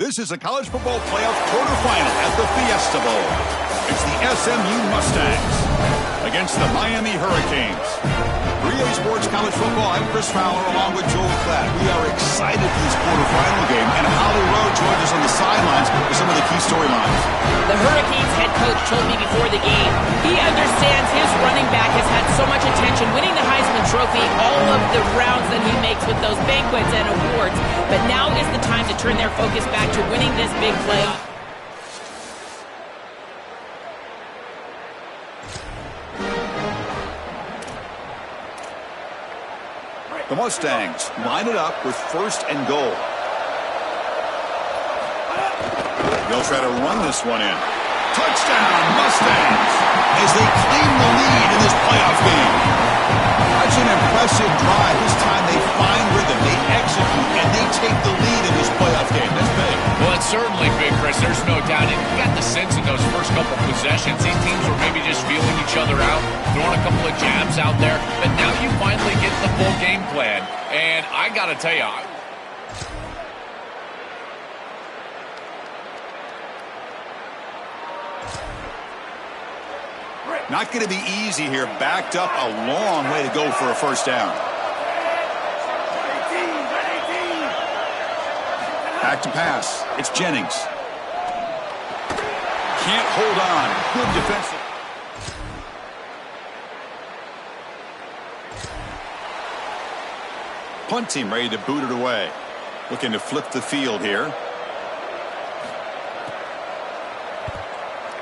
This is a college football playoff quarterfinal at the Fiesta Bowl. It's the SMU Mustangs against the Miami Hurricanes. For EA Sports College Football, I'm Chris Fowler along with Joel Klatt. We are excited for this quarterfinal game, and Holly Rowe joins us on the sidelines with some of the key storylines. The Hurricanes head coach told me before the game he understands his running back has had so much attention, winning the Heisman Trophy, all of the rounds that he makes with those banquets and awards. But now is the time to turn their focus back to winning this big playoff. The Mustangs line it up with first and goal. They'll try to run this one in. Touchdown, Mustangs, as they claim the lead in this playoff game. That's an impressive drive. This time they find rhythm, they execute, and they take the lead in this playoff game. That's big. Well, it's certainly big, Chris. There's no doubt. And you got the sense in those first couple possessions, these teams were maybe just feeling each other out, throwing a couple of jabs out there. But now you finally get the full game plan. And I got to tell you, not going to be easy here. Backed up a long way to go for a first down. Back to pass. It's Jennings. Can't hold on. Good defensive. Punt team ready to boot it away. Looking to flip the field here.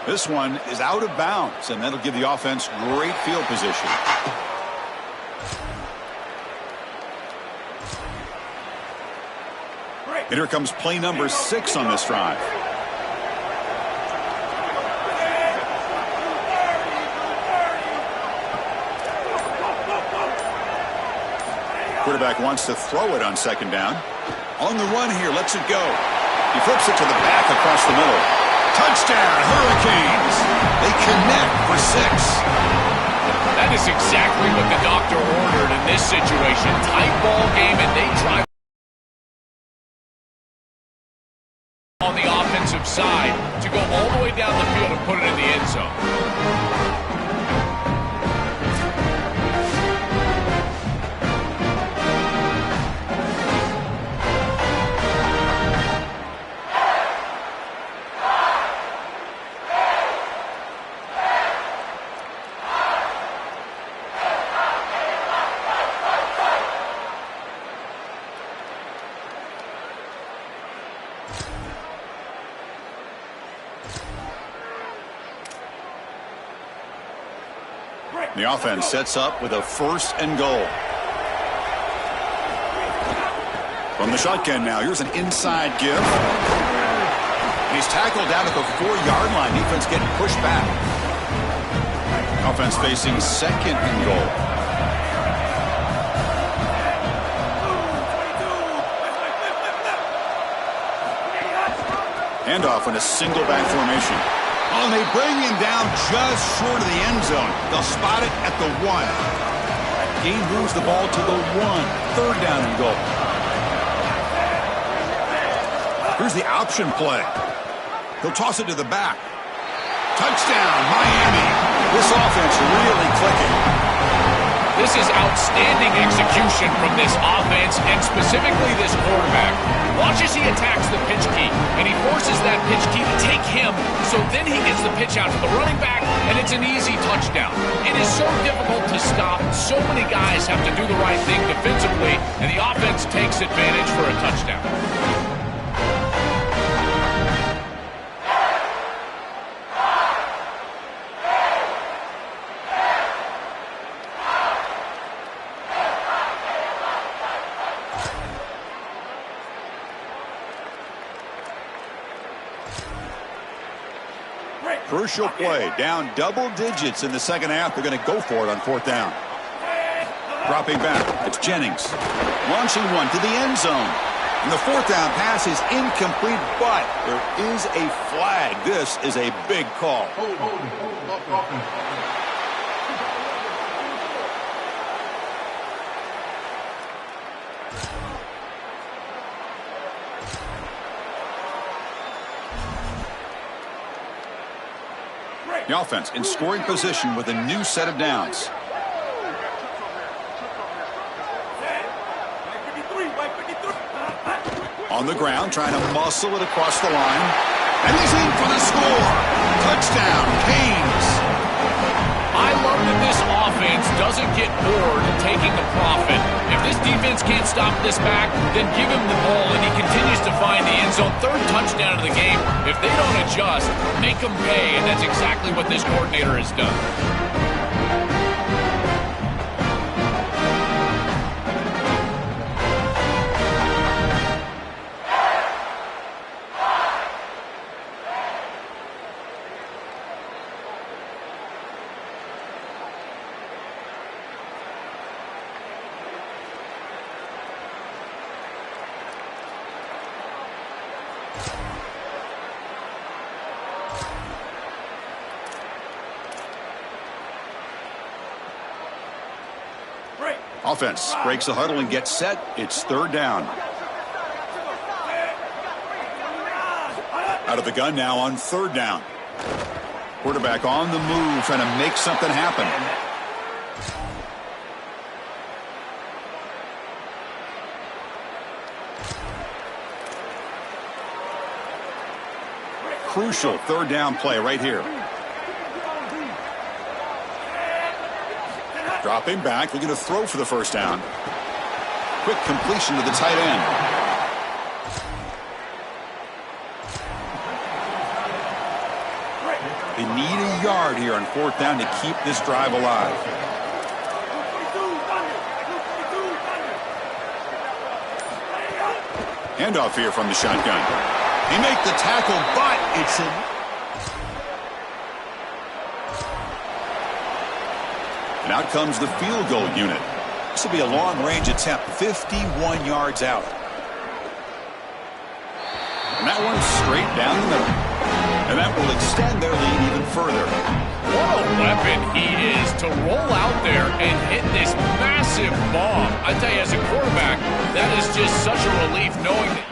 This one is out of bounds, and that'll give the offense great field position. And here comes play number 6 on this drive. Quarterback wants to throw it on second down. On the run here, lets it go. He flips it to the back across the middle. Touchdown, Hurricanes. They connect for 6. that is exactly what the doctor ordered in this situation. Tight ball game, and they drive on the offensive side to go all the way down the field and put it in the end zone. The offense sets up with a 1st and goal. From the shotgun now, here's an inside give. He's tackled down at the 4-yard line. Defense getting pushed back. Offense facing 2nd and goal. Handoff in a single back formation. Oh, and they bring him down just short of the end zone. They'll spot it at the 1. Gain moves the ball to the 1. 3rd down and goal. Here's the option play. He'll toss it to the back. Touchdown, Miami. This offense really clicking. This is outstanding execution from this offense and specifically this quarterback. Watch as he attacks the pitch key, and he forces that pitch key to take him, so then he gets the pitch out to the running back, and it's an easy touchdown. It is so difficult to stop. So many guys have to do the right thing defensively, and the offense takes advantage for a touchdown. Crucial play. Down double digits in the second half. They're going to go for it on 4th down. Dropping back. It's Jennings. Launching one to the end zone. And the 4th down pass is incomplete, but there is a flag. This is a big call. The offense in scoring position with a new set of downs. On the ground, trying to muscle it across the line. And he's in for the score. Touchdown, Canes. I love that this offense doesn't get bored taking the profit. If this defense can't stop this back, then give him the ball and he continues to find the end zone. Third touchdown of the game. If they don't adjust, make them pay, and that's exactly what this coordinator has done. Offense breaks the huddle and gets set. It's third down. Out of the gun now on third down. Quarterback on the move, trying to make something happen. Crucial third down play right here. Dropping back, looking to throw for the first down. Quick completion to the tight end. They need a yard here on fourth down to keep this drive alive. Handoff here from the shotgun. They make the tackle, but it's in. And out comes the field goal unit. This will be a long-range attempt, 51 yards out. And that one's straight down the middle. And that will extend their lead even further. What a weapon he is to roll out there and hit this massive bomb. I tell you, as a quarterback, that is just such a relief knowing that.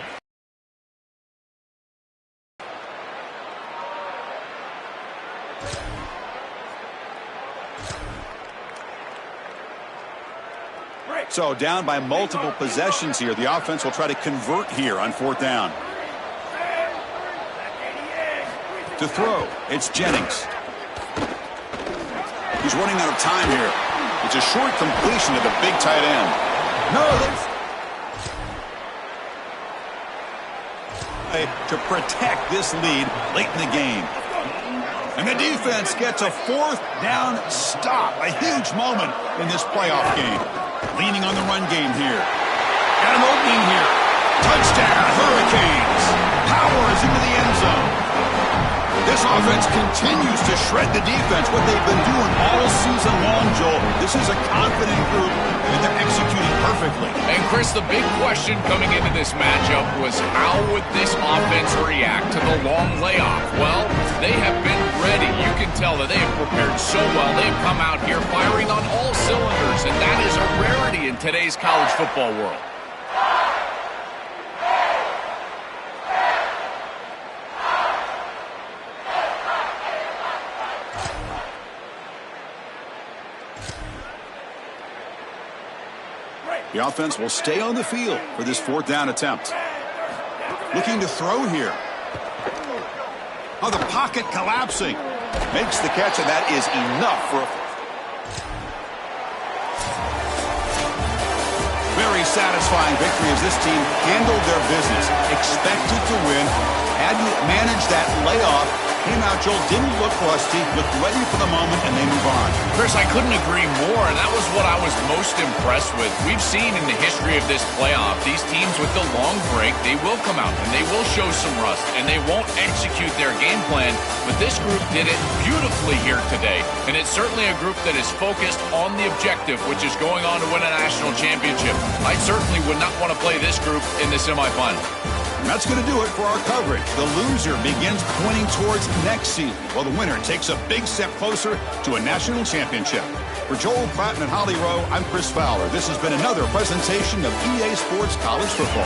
So down by multiple possessions here. The offense will try to convert here on fourth down. To throw, it's Jennings. He's running out of time here. It's a short completion to the big tight end. To protect this lead late in the game. And the defense gets a fourth down stop. A huge moment in this playoff game. Leaning on the run game here. Got an opening here. Touchdown, Hurricanes. Powers into the end zone. This offense continues to shred the defense, what they've been doing all season long, Joel. This is a confident group, and they're executing perfectly. And, Chris, the big question coming into this matchup was how would this offense react to the long layoff? Well, they have been ready. You can tell that they have prepared so well. They have come out here firing on all cylinders, and that is a rarity in today's college football world. The offense will stay on the field for this fourth down attempt. Looking to throw here. Oh, the pocket collapsing. Makes the catch, and that is enough for a... Very satisfying victory as this team handled their business. Expected to win. Had to manage that layoff. Came out, Joel, didn't look rusty, looked ready for the moment, and they move on. Chris, I couldn't agree more, and that was what I was most impressed with. We've seen in the history of this playoff, these teams with the long break, they will come out, and they will show some rust, and they won't execute their game plan, but this group did it beautifully here today, and it's certainly a group that is focused on the objective, which is going on to win a national championship. I certainly would not want to play this group in the semifinal. And that's going to do it for our coverage. The loser begins pointing towards next season, while the winner takes a big step closer to a national championship. For Joel Pratt and Holly Rowe, I'm Chris Fowler. This has been another presentation of EA Sports College Football.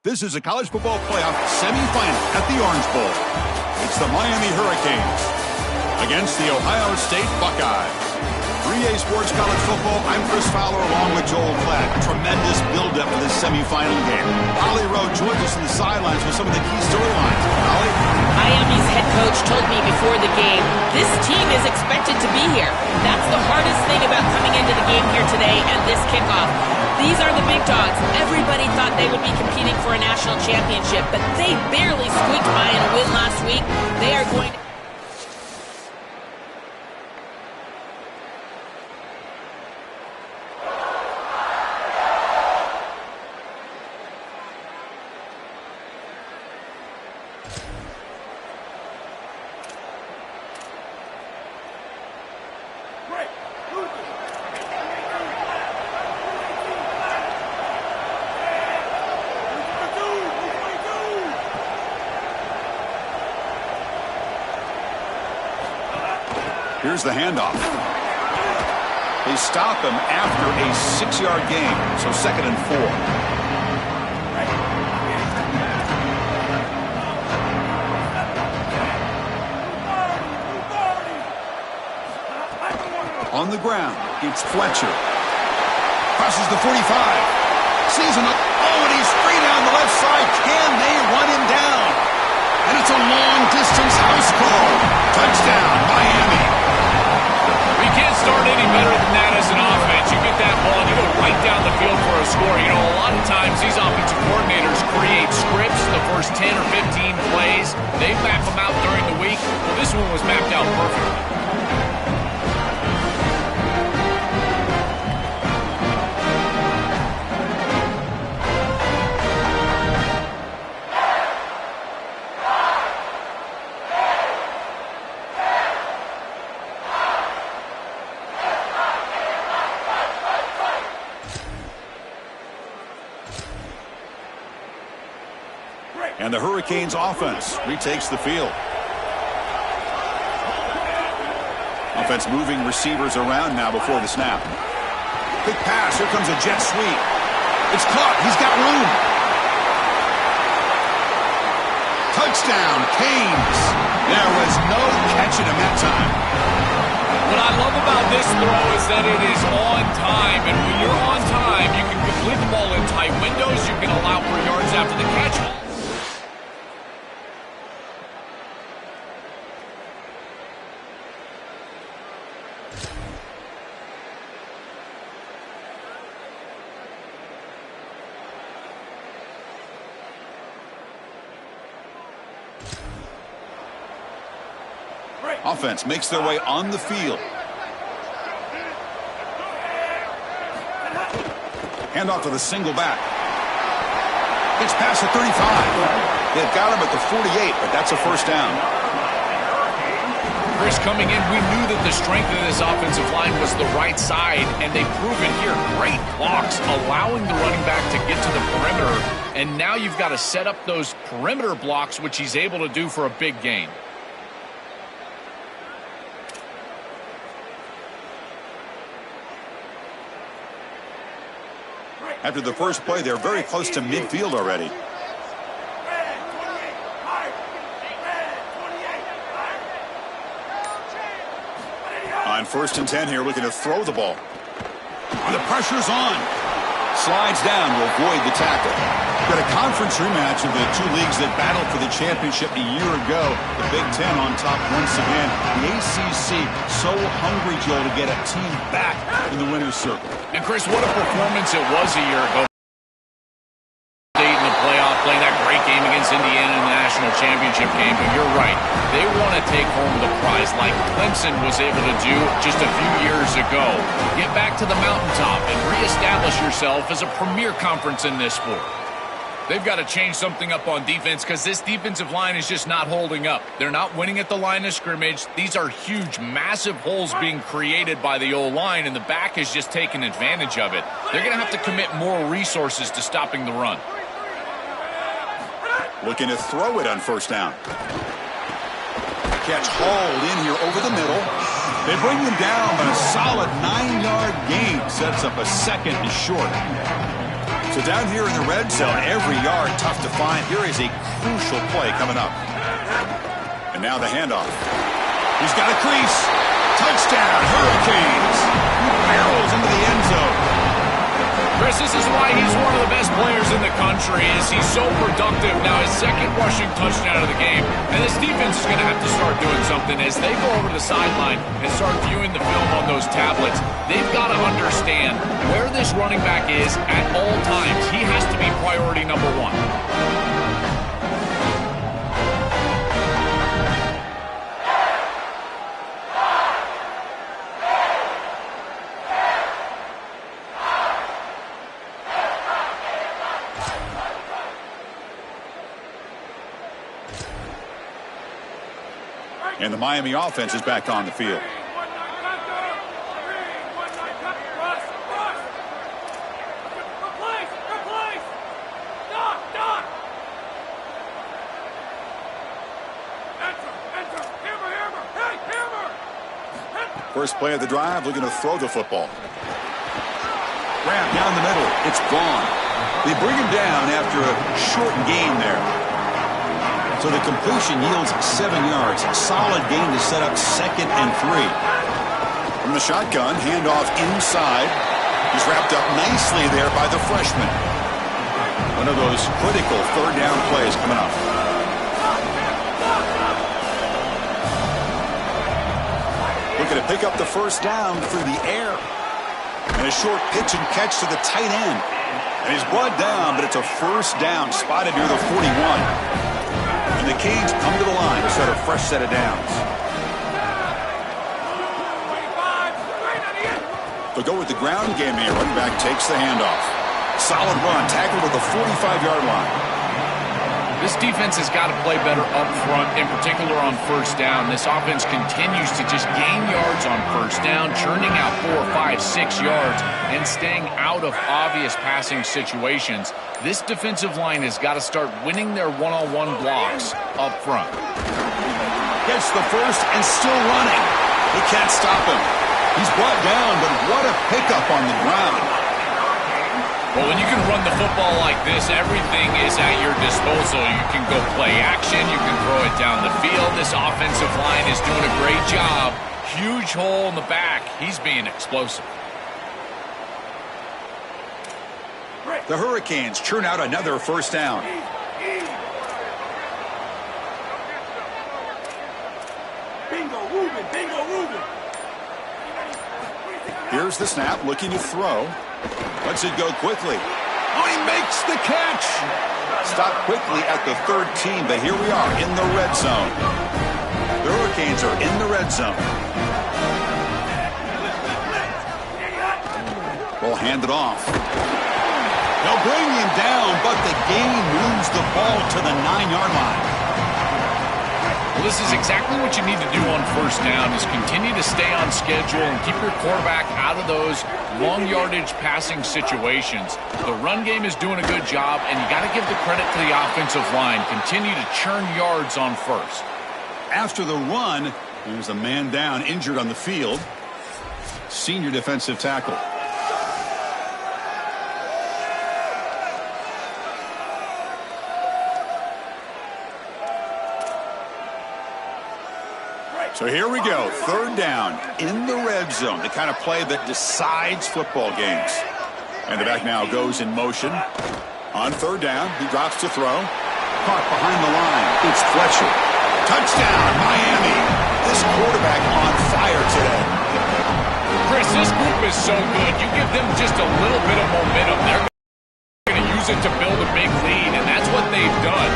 This is a college football playoff semifinal at the Orange Bowl. It's the Miami Hurricanes against the Ohio State Buckeyes. 3A Sports College Football, I'm Chris Fowler along with Joel Klatt. Tremendous build-up to this semifinal game. Holly Rowe joins us on the sidelines with some of the key storylines. Holly? Miami's head coach told me before the game, this team is expected to be here. That's the hardest thing about coming into the game here today and this kickoff. These are the big dogs. Everybody thought they would be competing for a national championship, but they barely squeaked by in a win last week. They are going to... Here's the handoff. They stop him after a 6-yard gain, so 2nd and 4. On the ground, it's Fletcher. Crosses the 45. Sees him up. Oh, and he's free down the left side. Can they run him down? And it's a long-distance house call. Touchdown, Miami. You can't start any better than that as an offense. You get that ball and you go right down the field for a score. You know, a lot of times these offensive coordinators create scripts the first 10 or 15 plays. They map them out during the week. Well, this one was mapped out perfectly. And the Hurricanes offense retakes the field. Offense moving receivers around now before the snap. Big pass. Here comes a jet sweep. It's caught. He's got room. Touchdown, Canes. There was no catching him that time. What I love about this throw is that it is on time. And when you're on time, you can complete the ball in tight windows. You can allow for yards after the catch. Offense makes their way on the field. Handoff to the single back. Gets past the 35. They've got him at the 48, but that's a first down. Chris, coming in, we knew that the strength of this offensive line was the right side, and they've proven here great blocks, allowing the running back to get to the perimeter, and now you've got to set up those perimeter blocks, which he's able to do for a big gain. After the first play, they're very close to midfield already. On 1st and 10 here, looking to throw the ball. The pressure's on. Slides down to avoid the tackle. Got a conference rematch of the two leagues that battled for the championship a year ago. The Big Ten on top once again. The ACC so hungry, Joe, to get a team back in the winner's circle. And Chris, what a performance it was a year ago. In the playoff, playing that great game against Indiana in the national championship game. But you're right, they want to take home the prize like Clemson was able to do just a few years ago. Get back to the mountaintop and reestablish yourself as a premier conference in this sport. They've got to change something up on defense because this defensive line is just not holding up. They're not winning at the line of scrimmage. These are huge, massive holes being created by the O-line, and the back is just taking advantage of it. They're going to have to commit more resources to stopping the run. Looking to throw it on first down. Catch hauled in here over the middle. They bring him down, but a solid 9-yard gain sets up a second and short. So down here in the red zone, every yard tough to find. Here is a crucial play coming up. And now the handoff. He's got a crease. Touchdown, Hurricanes. He barrels into the end zone. Chris, this is why he's one of the best players in the country, is he's so productive. Now his second rushing touchdown of the game, and this defense is going to have to start doing something as they go over to the sideline and start viewing the film on those tablets. They've got to understand where this running back is at all times. He has to be priority number one. And the Miami offense is back on the field. First play of the drive, looking to throw the football. Grab down the middle. It's gone. They bring him down after a short gain there. So the completion yields 7 yards. Solid gain to set up 2nd and 3. From the shotgun, handoff inside. He's wrapped up nicely there by the freshman. One of those critical third down plays coming up. Looking to pick up the first down through the air. And a short pitch and catch to the tight end. And he's brought down, but it's a first down spotted near the 41. And the Canes come to the line to set a fresh set of downs. They'll go with the ground game here. Running back takes the handoff. Solid run, tackled at the 45-yard line. This defense has got to play better up front, in particular on first down. This offense continues to just gain yards on first down, churning out 4, 5, 6 yards, and staying out of obvious passing situations. This defensive line has got to start winning their one-on-one blocks up front. Gets the first and still running. They can't stop him. He's brought down, but what a pickup on the ground. Well, when you can run the football like this, everything is at your disposal. You can go play action. You can throw it down the field. This offensive line is doing a great job. Huge hole in the back. He's being explosive. The Hurricanes churn out another first down. Bingo, Ruben, bingo, Ruben. Here's the snap, looking to throw. Lets it go quickly. Oh, he makes the catch. Stopped quickly at the 13, but here we are in the red zone. The Hurricanes are in the red zone. We'll hand it off. They'll bring him down, but the game moves the ball to the 9-yard line. Well, this is exactly what you need to do on first down, is continue to stay on schedule and keep your quarterback out of those long yardage passing situations. The run game is doing a good job, and you got to give the credit to the offensive line. Continue to churn yards on first. After the run, there's a man down, injured on the field. Senior defensive tackle. So here we go, third down in the red zone, the kind of play that decides football games. And the back now goes in motion. On third down, he drops to throw. Caught behind the line, it's Fletcher. Touchdown, Miami. This quarterback on fire today. Chris, this group is so good. You give them just a little bit of momentum, they're going to use it to build a big lead, and that's what they've done.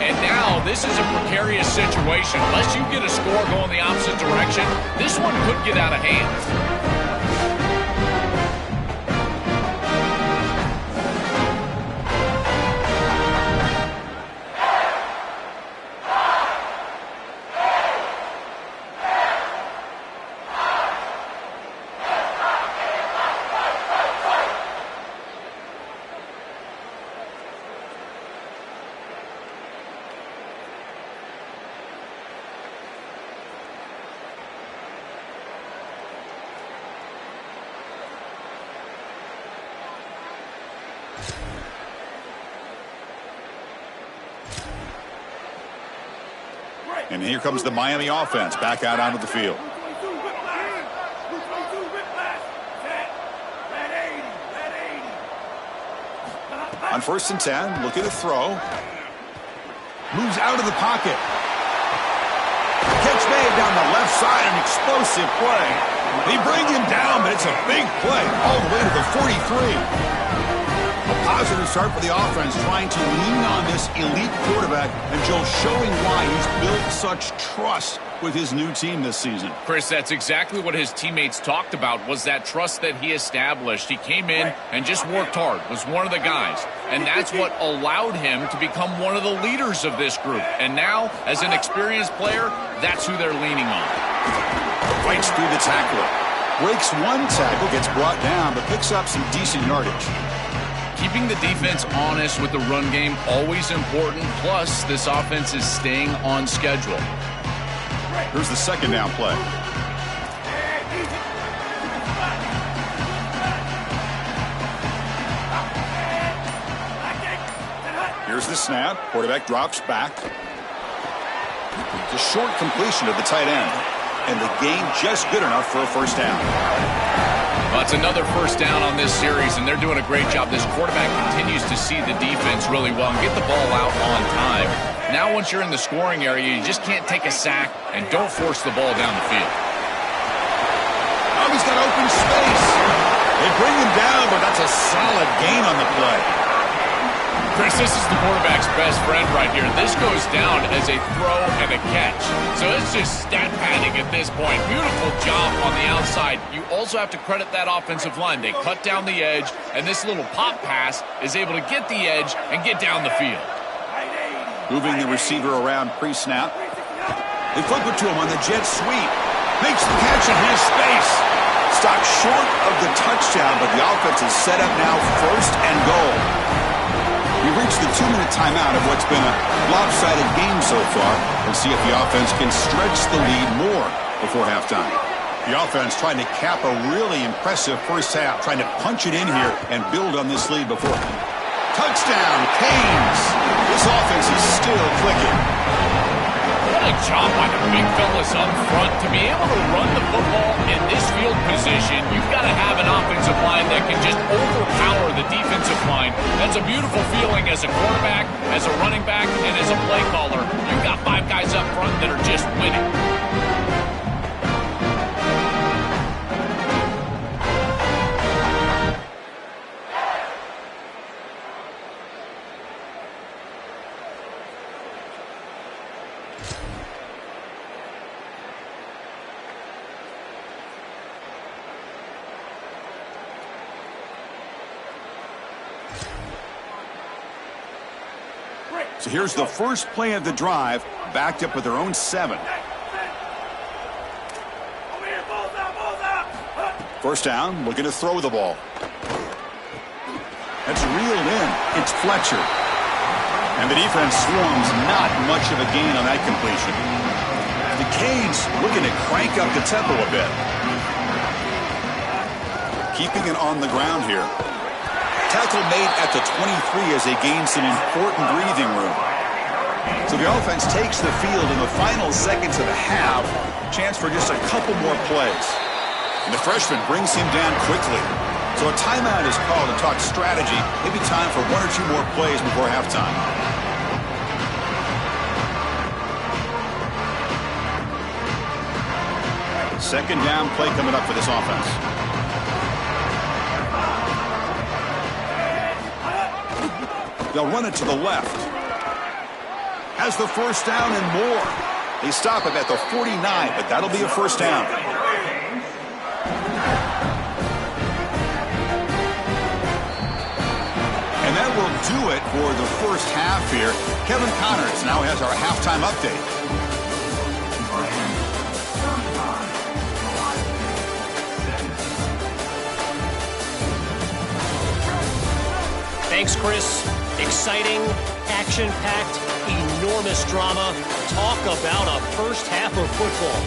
And now this is a precarious situation. Unless you get a score going the opposite direction, this one could get out of hand. And here comes the Miami offense back out onto the field. On 1st and 10, looking to throw. Moves out of the pocket. Catch made down the left side, an explosive play. They bring him down, but it's a big play all the way to the 43. A positive start for the offense, trying to lean on this elite quarterback, and Joe showing why he's built such trust with his new team this season. Chris, that's exactly what his teammates talked about, was that trust that he established. He came in and just worked hard, was one of the guys, and that's what allowed him to become one of the leaders of this group. And now, as an experienced player, that's who they're leaning on. Fights through the tackler. Breaks one tackle, gets brought down, but picks up some decent yardage. Keeping the defense honest with the run game, always important. Plus, this offense is staying on schedule. Here's the 2nd down play. Here's the snap. Quarterback drops back. It's a short completion to the tight end. And the gain just good enough for a 1st down. Well, it's another 1st down on this series, and they're doing a great job. This quarterback continues to see the defense really well and get the ball out on time. Now, once you're in the scoring area, you just can't take a sack and don't force the ball down the field. Oh, he's got open space. They bring him down, but that's a solid gain on the play. Chris, this is the quarterback's best friend right here. This goes down as a throw and a catch. So it's just stat padding at this point. Beautiful job on the outside. You also have to credit that offensive line. They cut down the edge, and this little pop pass is able to get the edge and get down the field. Moving the receiver around pre-snap. They flip it to him on the jet sweep. Makes the catch in his space. Stopped short of the touchdown, but the offense is set up now 1st and goal. We've reached the 2-minute timeout of what's been a lopsided game so far. We'll see if the offense can stretch the lead more before halftime. The offense trying to cap a really impressive 1st half, trying to punch it in here and build on this lead before. Touchdown, Canes! This offense is still clicking. What a job by the big fellas up front. To be able to run the football in this field position, you've got to have an offensive line that can just overpower the defensive line. That's a beautiful feeling as a quarterback, as a running back, and as a play caller. You've got 5 guys up front that are just winning. So here's the first play of the drive, backed up with their own 7. 1st down, looking to throw the ball. That's reeled in. It's Fletcher. And the defense swarms, not much of a gain on that completion. The Canes looking to crank up the tempo a bit. Keeping it on the ground here. Tackle made at the 23 as they gain some important breathing room. So the offense takes the field in the final seconds of the half. Chance for just a couple more plays. And the freshman brings him down quickly. So a timeout is called to talk strategy. Maybe time for 1 or 2 more plays before halftime. Second down play coming up for this offense. They'll run it to the left. Has the 1st down and more. They stop him at the 49, but that'll be a 1st down. And that will do it for the 1st half here. Kevin Connors now has our halftime update. Thanks, Chris. Exciting, action-packed, enormous drama. Talk about a 1st half of football.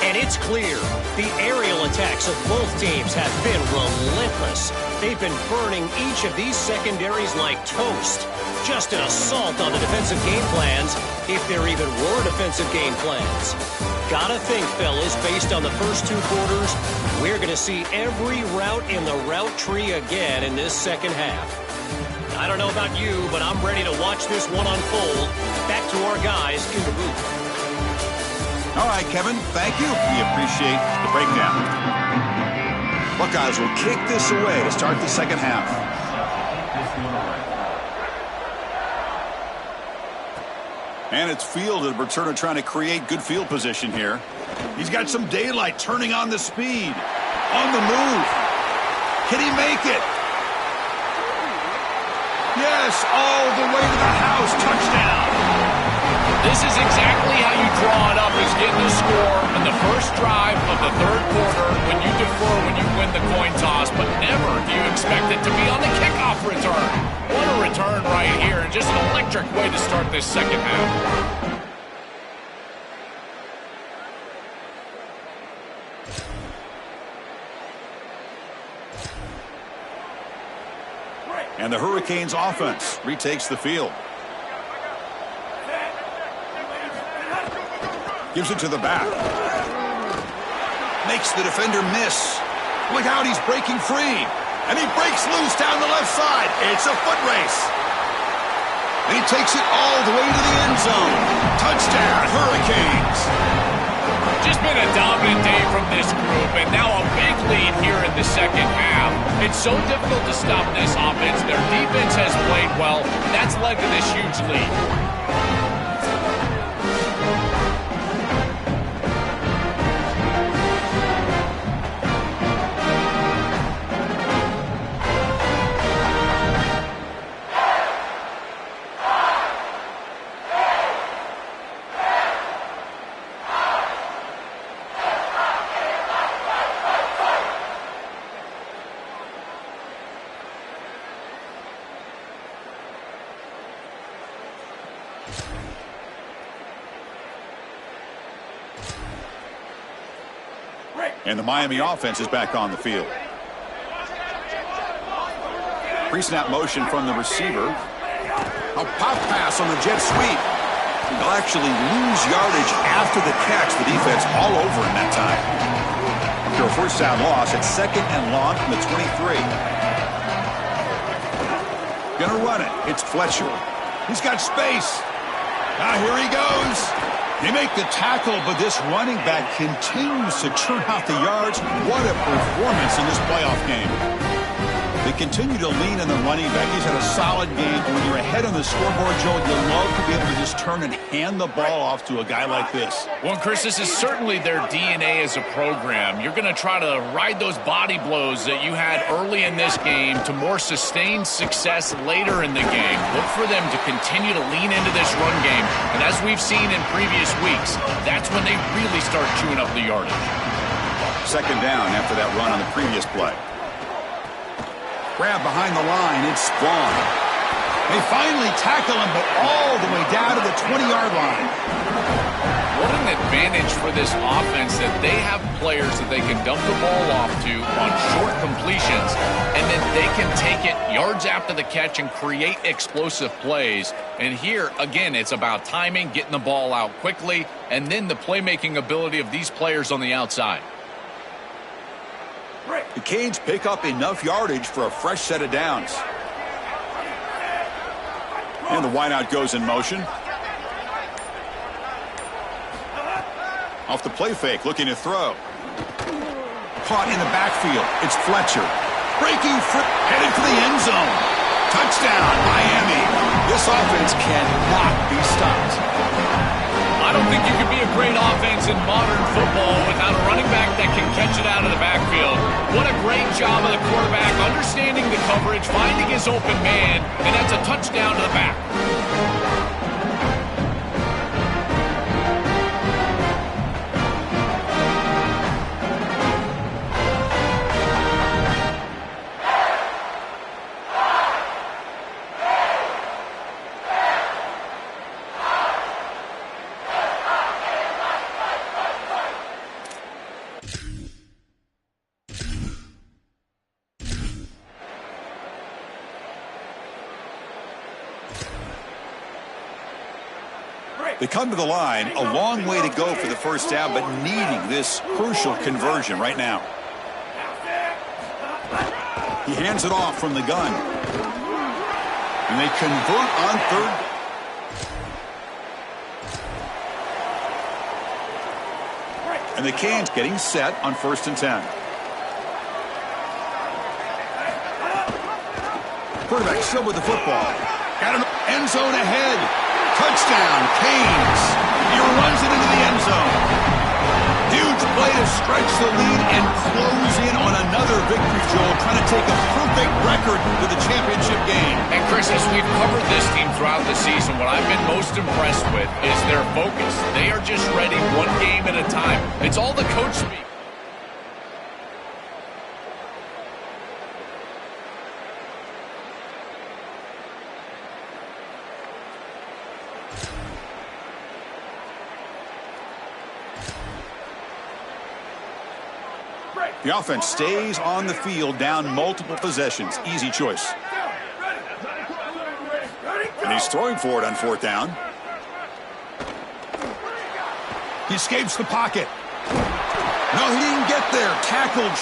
And it's clear, the aerial attacks of both teams have been relentless. They've been burning each of these secondaries like toast. Just an assault on the defensive game plans, if there even were defensive game plans. Gotta think, fellas, based on the first 2 quarters, we're going to see every route in the route tree again in this second half. I don't know about you, but I'm ready to watch this one unfold. Back to our guys in the booth. All right, Kevin, thank you. We appreciate the breakdown. Buckeyes will kick this away to start the second half. And it's fielded. Returner trying to create good field position here. He's got some daylight, turning on the speed. On the move. Can he make it? Yes, all the way to the house. Touchdown. This is exactly how you draw it up, is getting a score in the first drive of the third quarter when you defer, when you win the coin toss, but never do you expect it to be on the kickoff return. What a return right here, and just an electric way to start this second half. And the Hurricanes offense retakes the field. Gives it to the back. Makes the defender miss. Look out, he's breaking free. And he breaks loose down the left side. It's a foot race. And he takes it all the way to the end zone. Touchdown, Hurricanes. Just been a dominant day from this group, and now a big lead here in the second half. It's so difficult to stop this offense. Their defense has played well. That's led to this huge lead. And the Miami offense is back on the field. Pre-snap motion from the receiver. A pop pass on the jet sweep. They'll actually lose yardage after the catch. The defense all over in that time. After a first down loss, it's 2nd and long from the 23. Gonna run it. It's Fletcher. He's got space. Now here he goes. They make the tackle, but this running back continues to churn out the yards. What a performance in this playoff game. They continue to lean on the running back. He's had a solid game. And when you're ahead on the scoreboard, Joe, you love to be able to just turn and hand the ball off to a guy like this. Well, Chris, this is certainly their DNA as a program. You're going to try to ride those body blows that you had early in this game to more sustained success later in the game. Look for them to continue to lean into this run game. And as we've seen in previous weeks, that's when they really start chewing up the yardage. 2nd down after that run on the previous play. Grab behind the line. It's Vaughn. They finally tackle him, but all the way down to the 20-yard line. What an advantage for this offense that they have players that they can dump the ball off to on short completions, and then they can take it yards after the catch and create explosive plays. And here, again, it's about timing, getting the ball out quickly, and then the playmaking ability of these players on the outside. The Canes pick up enough yardage for a fresh set of downs. And the wideout goes in motion. Off the play fake, looking to throw. Caught in the backfield. It's Fletcher. Breaking free, headed for the end zone. Touchdown, Miami. This offense cannot be stopped. I don't think you can be a great offense in modern football without a running back that can catch it out of the backfield. What a great job of the quarterback understanding the coverage, finding his open man, and that's a touchdown to the back. They come to the line, a long way to go for the first down, but needing this crucial conversion right now. He hands it off from the gun. And they convert on third. And the Canes getting set on 1st and 10. Quarterback still with the football. Got him end zone ahead. Touchdown, Canes. He runs it into the end zone. Huge play to stretch the lead and close in on another victory, Joel, trying to take a perfect record with the championship game. And Chris, as we've covered this team throughout the season, what I've been most impressed with is their focus. They are just ready one game at a time. It's all the coach speak. The offense stays on the field, down multiple possessions. Easy choice. And he's throwing for it on 4th down. He escapes the pocket. No, he didn't get there. Tackled.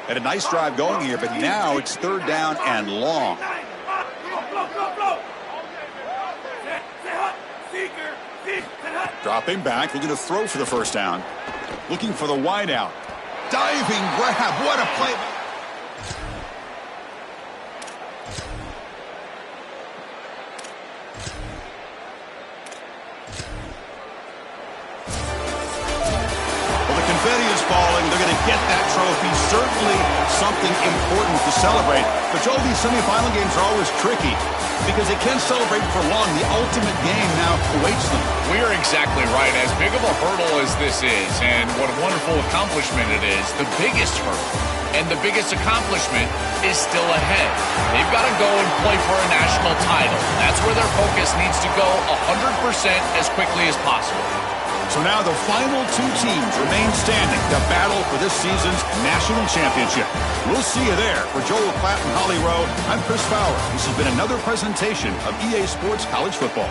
Had a nice drive going here, but now it's 3rd down and long. Dropping back, looking to throw for the 1st down. Looking for the wide out. Diving grab. What a play. Well, the confetti is falling. They're going to get that trophy. Certainly something important to celebrate. But Joel, these semifinal games are always tricky because they can't celebrate for long. The ultimate game now awaits them. We are exactly right. As big of a hurdle as this is, and what a wonderful accomplishment it is, the biggest hurdle and the biggest accomplishment is still ahead. They've got to go and play for a national title. That's where their focus needs to go 100% as quickly as possible. So now the final 2 teams remain standing to battle for this season's national championship. We'll see you there. For Joel Klatt and Holly Rowe, I'm Chris Fowler. This has been another presentation of EA Sports College Football.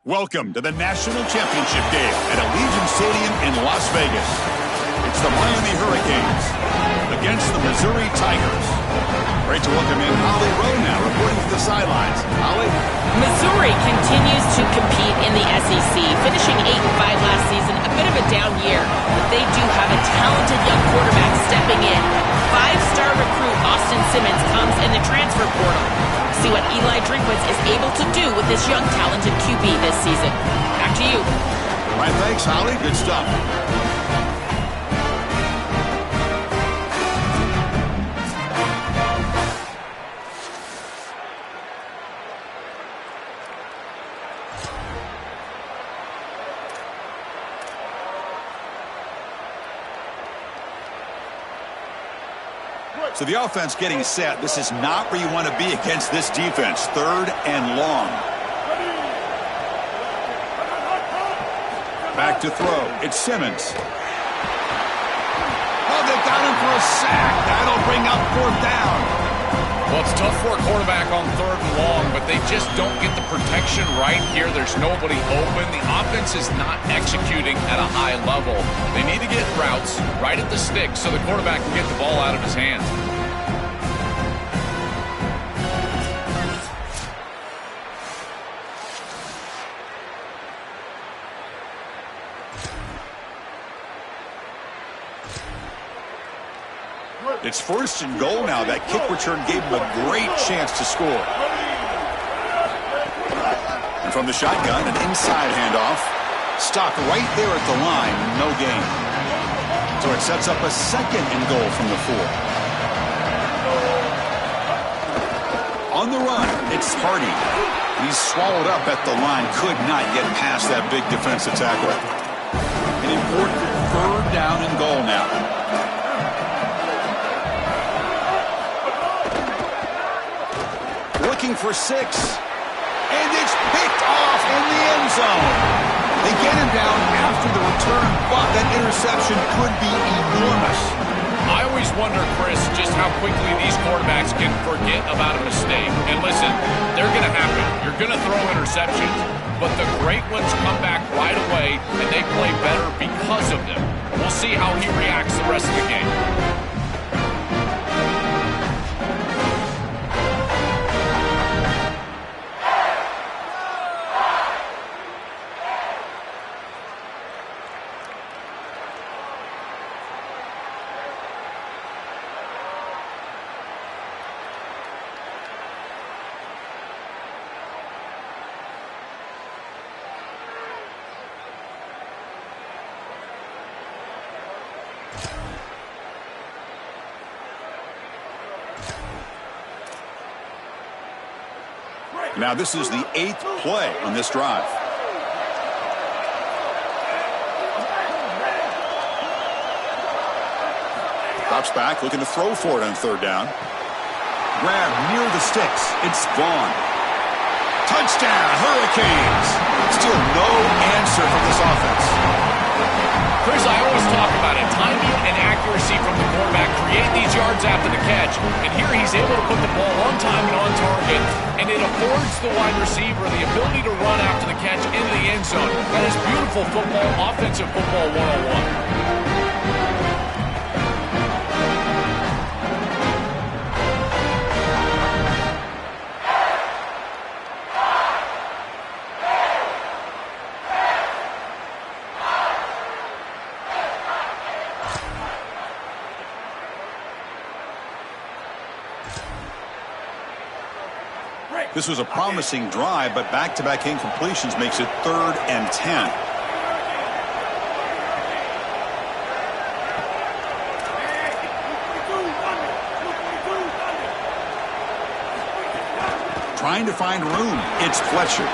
Welcome to the National Championship game at Allegiant Stadium in Las Vegas. It's the Miami Hurricanes against the Missouri Tigers. Great to welcome in Holly Rowe now, reporting to the sidelines. Holly? Missouri continues to compete in the SEC, finishing 8-5 last season. A bit of a down year, but they do have a talented young quarterback stepping in. Five-star recruit Austin Simmons comes in the transfer portal. See what Eli Drinkwitz is able to do with this young talented QB this season. Back to you. All right, thanks, Holly. Good stuff. So the offense getting set. This is not where you want to be against this defense. 3rd and long. Back to throw. It's Simmons. Oh, they got him for a sack. That'll bring up 4th down. Well, it's tough for a quarterback on 3rd and long, but they just don't get the protection right here. There's nobody open. The offense is not executing at a high level. They need to get routes right at the stick so the quarterback can get the ball out of his hands. It's 1st and goal now. That kick return gave him a great chance to score. And from the shotgun, an inside handoff. Stopped right there at the line. No gain. So it sets up a 2nd and goal from the 4. On the run, it's Hardy. He's swallowed up at the line. Could not get past that big defensive tackle. An important 3rd down and goal now. Looking for 6. And it's picked off in the end zone. They get him down after the return, but that interception could be enormous. I always wonder, Chris, just how quickly these quarterbacks can forget about a mistake. And listen, they're going to happen. You're going to throw interceptions, but the great ones come back right away, and they play better because of them. We'll see how he reacts the rest of the game. Now this is the 8th play on this drive. Drops back, looking to throw for it on 3rd down. Grab near the sticks. It's Vaughn. Touchdown, Hurricanes. Still no answer from this offense. Chris, I always talk about it. Timing and accuracy from the quarterback create these yards after the catch. And here he's able to put the ball on time and on target. And it affords the wide receiver the ability to run after the catch into the end zone. That is beautiful football, offensive football 101. This was a promising drive, but back-to-back incompletions makes it 3rd and 10. Trying to find room. It's Fletcher.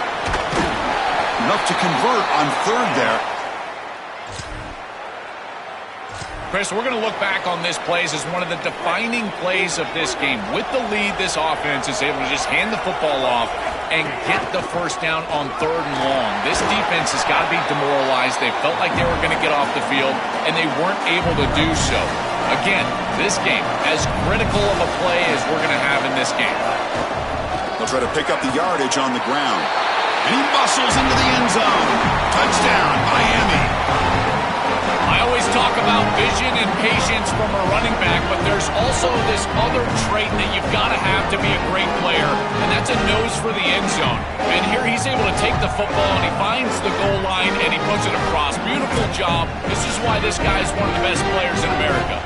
Enough to convert on 3rd there. Chris, we're going to look back on this plays as one of the defining plays of this game. With the lead, this offense is able to just hand the football off and get the 1st down on 3rd and long. This defense has got to be demoralized. They felt like they were going to get off the field, and they weren't able to do so. Again, this game, as critical of a play as we're going to have in this game. They'll try to pick up the yardage on the ground. And he muscles into the end zone. Touchdown, Miami. I always talk about vision and patience from a running back, but there's also this other trait that you've got to have to be a great player, and that's a nose for the end zone. And here he's able to take the football, and he finds the goal line, and he puts it across. Beautiful job. This is why this guy is one of the best players in America.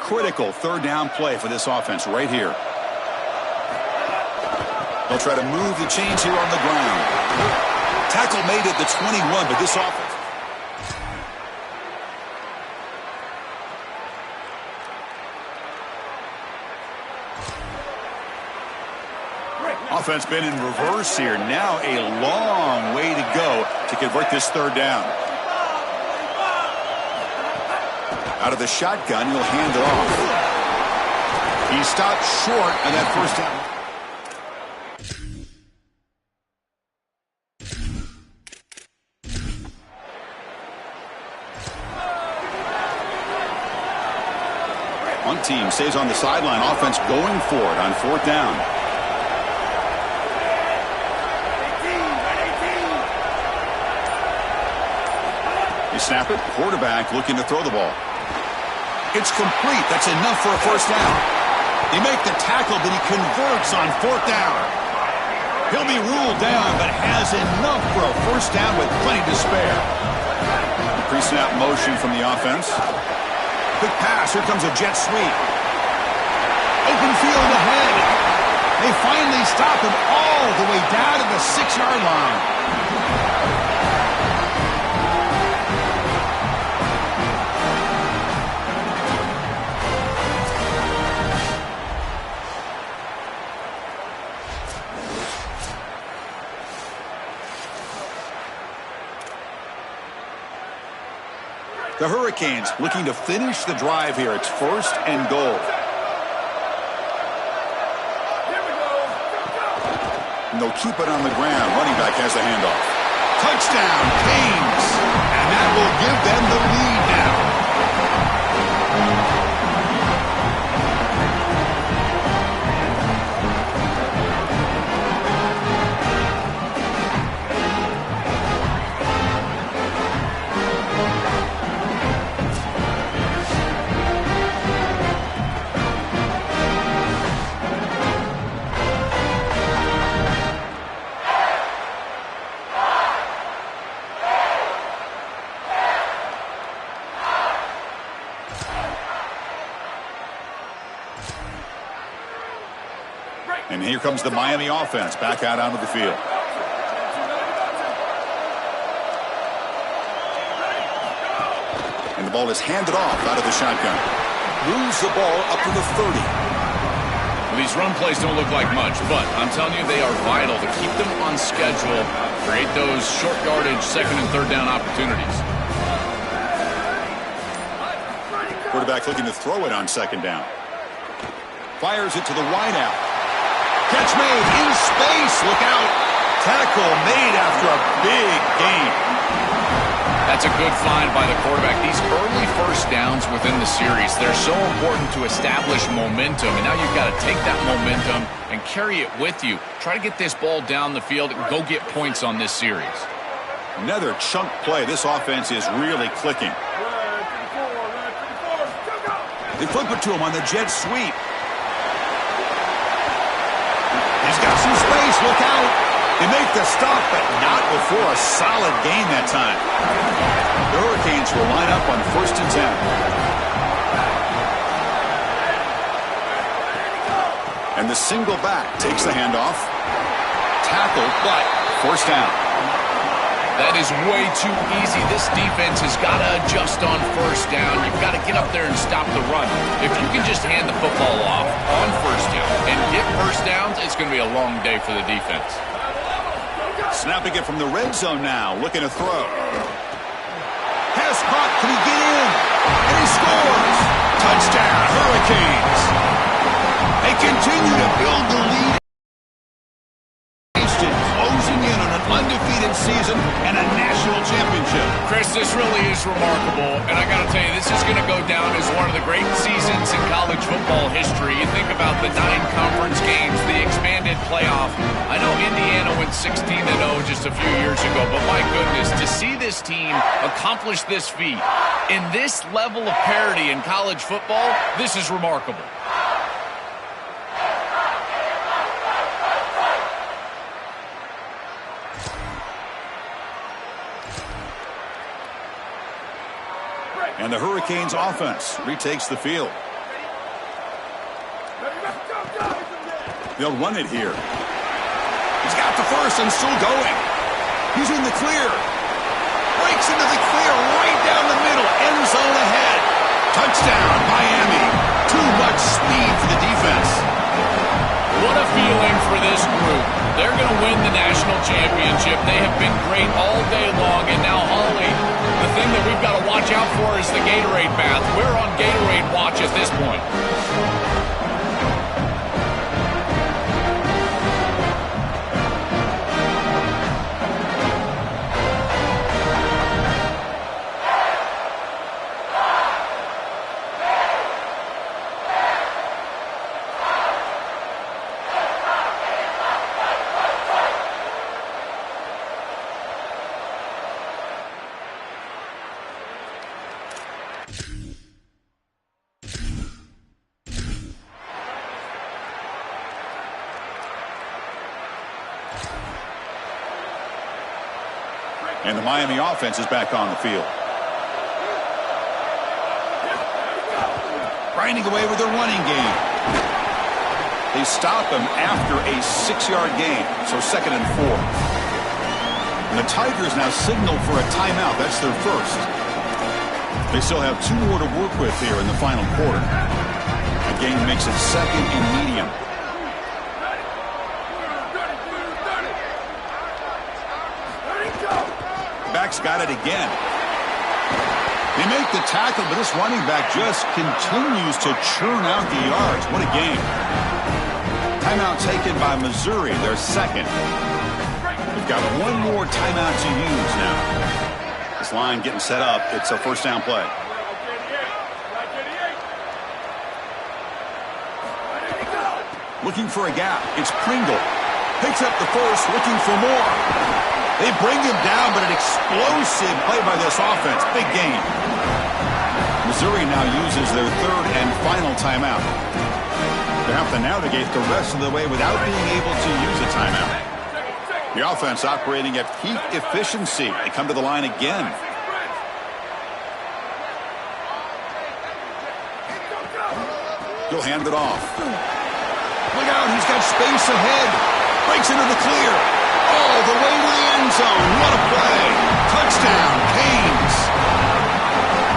Critical third down play for this offense right here. They'll try to move the chains here on the ground. Tackle made at the 21, but this offense. Offense been in reverse here. Now a long way to go to convert this third down. Out of the shotgun, he'll hand it off. He stopped short on that first down. One team stays on the sideline. Offense going for it on fourth down. You snap it. Quarterback looking to throw the ball. It's complete. That's enough for a first down. They make the tackle, but he converts on fourth down. He'll be ruled down, but has enough for a first down with plenty to spare. Pre-snap motion from the offense. Quick pass. Here comes a jet sweep. Open field ahead. They finally stop him all the way down to the 6-yard line. The Hurricanes looking to finish the drive here. It's first and goal. And they'll keep it on the ground. Running back has the handoff. Touchdown, Canes. And that will give them the lead now. And here comes the Miami offense back out onto the field. And the ball is handed off out of the shotgun. Moves the ball up to the 30. Well, these run plays don't look like much, but I'm telling you they are vital to keep them on schedule, create those short yardage second and third down opportunities. Quarterback looking to throw it on second down. Fires it to the wideout. Catch made in space. Look out. Tackle made after a big gain. That's a good find by the quarterback. These early first downs within the series, they're so important to establish momentum. And now you've got to take that momentum and carry it with you. Try to get this ball down the field and go get points on this series. Another chunk play. This offense is really clicking. They flip it to him on the jet sweep. He's got some space. Look out. They make the stop, but not before a solid gain that time. The Hurricanes will line up on first and 10. And the single back takes the handoff. Tackle, but first down. That is way too easy. This defense has got to adjust on first down. You've got to get up there and stop the run. If you can just hand the football off on first down and get first downs, it's going to be a long day for the defense. Snapping it from the red zone now, looking to throw. Pass caught, can he get in? And he scores! Touchdown, Hurricanes! They continue to build the lead season and a national championship. Chris, this really is remarkable, and I got to tell you, this is going to go down as one of the great seasons in college football history. You think about the 9 conference games, the expanded playoff. I know Indiana went 16-0 just a few years ago, but my goodness, to see this team accomplish this feat in this level of parity in college football, this is remarkable. And the Hurricanes offense retakes the field. They'll run it here. He's got the first and still going. He's in the clear. Breaks into the clear right down the middle. End zone ahead. Touchdown, Miami. Too much speed for the defense. What a feeling for this group. They're going to win the national championship. They have been great all day long. And now, Holly, the thing that we've got to watch out for is the Gatorade bath. We're on Gatorade watch at this point. And the Miami offense is back on the field. Grinding away with their running game. They stop him after a 6-yard gain, so 2nd and 4. And the Tigers now signal for a timeout. That's their first. They still have 2 more to work with here in the final quarter. The game makes it 2nd and medium. Back's got it again. They make the tackle, but this running back just continues to churn out the yards. What a game. Timeout taken by Missouri, their second. They've got 1 more timeout to use now. This line getting set up. It's a first down play. Looking for a gap. It's Pringle. Picks up the first, looking for more. They bring him down, but an explosive play by this offense. Big game. Missouri now uses their 3rd and final timeout. They have to navigate the rest of the way without being able to use a timeout. The offense operating at peak efficiency. They come to the line again. He'll hand it off. Look out, he's got space ahead. Breaks into the clear. All the way to the end zone. What a play. Touchdown, Canes.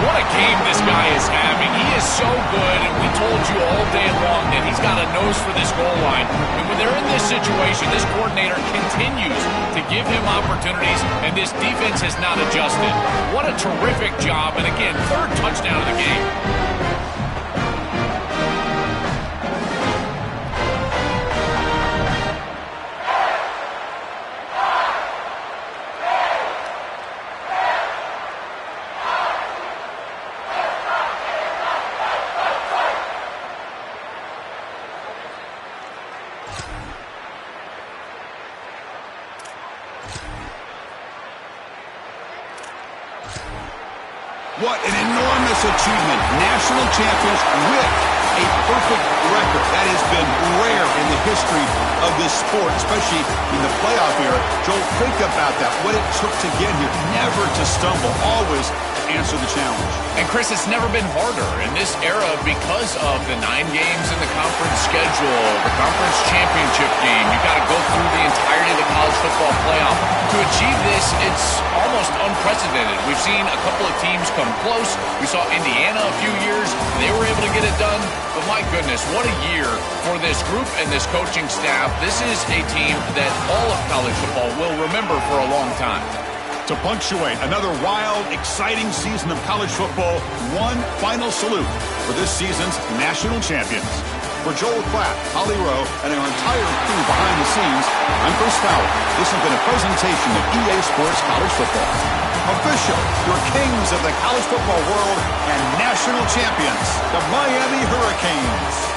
What a game this guy is having. He is so good, and we told you all day long that he's got a nose for this goal line. And when they're in this situation, this coordinator continues to give him opportunities, and this defense has not adjusted. What a terrific job, and again, 3rd touchdown of the game. What an enormous achievement. National champions with a perfect record. That has been rare in the history of this sport, especially in the playoff era. Joel, think about that. What it took to get here. Never to stumble. Always answer the challenge. And Chris, it's never been harder in this era because of the 9 games in the conference schedule, the conference championship game. You've got to go through the entirety of the college football playoff. To achieve this, it's almost unprecedented. We've seen a couple of teams come close. We saw Indiana a few years. They were able to get it done. But my goodness, what a year for this group and this coaching staff. This is a team that all of college football will remember for a long time. To punctuate another wild, exciting season of college football, one final salute for this season's national champions. For Joel Klatt, Holly Rowe, and our entire crew behind the scenes, I'm Chris Fowler. This has been a presentation of EA Sports College Football. Official, your kings of the college football world and national champions, the Miami Hurricanes.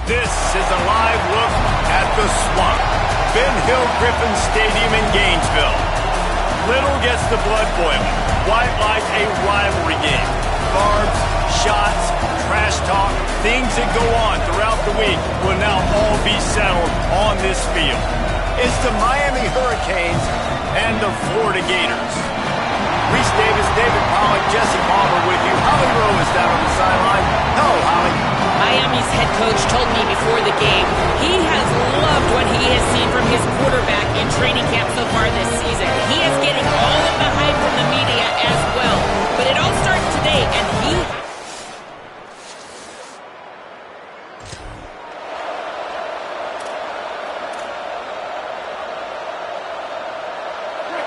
This is a live look at the Swamp, Ben Hill Griffin Stadium in Gainesville. Little gets the blood boiling. Quite like a rivalry game. Barbs, shots, trash talk, things that go on throughout the week will now all be settled on this field. It's the Miami Hurricanes and the Florida Gators. Reese Davis, David Pollack, Jesse Palmer with you. Holly Rowe is down on the sideline. Hello, Holly. Miami's head coach told me before the game he has loved what he has seen from his quarterback in training camp so far this season. He is getting all of the hype from the media as well. But it all starts today, and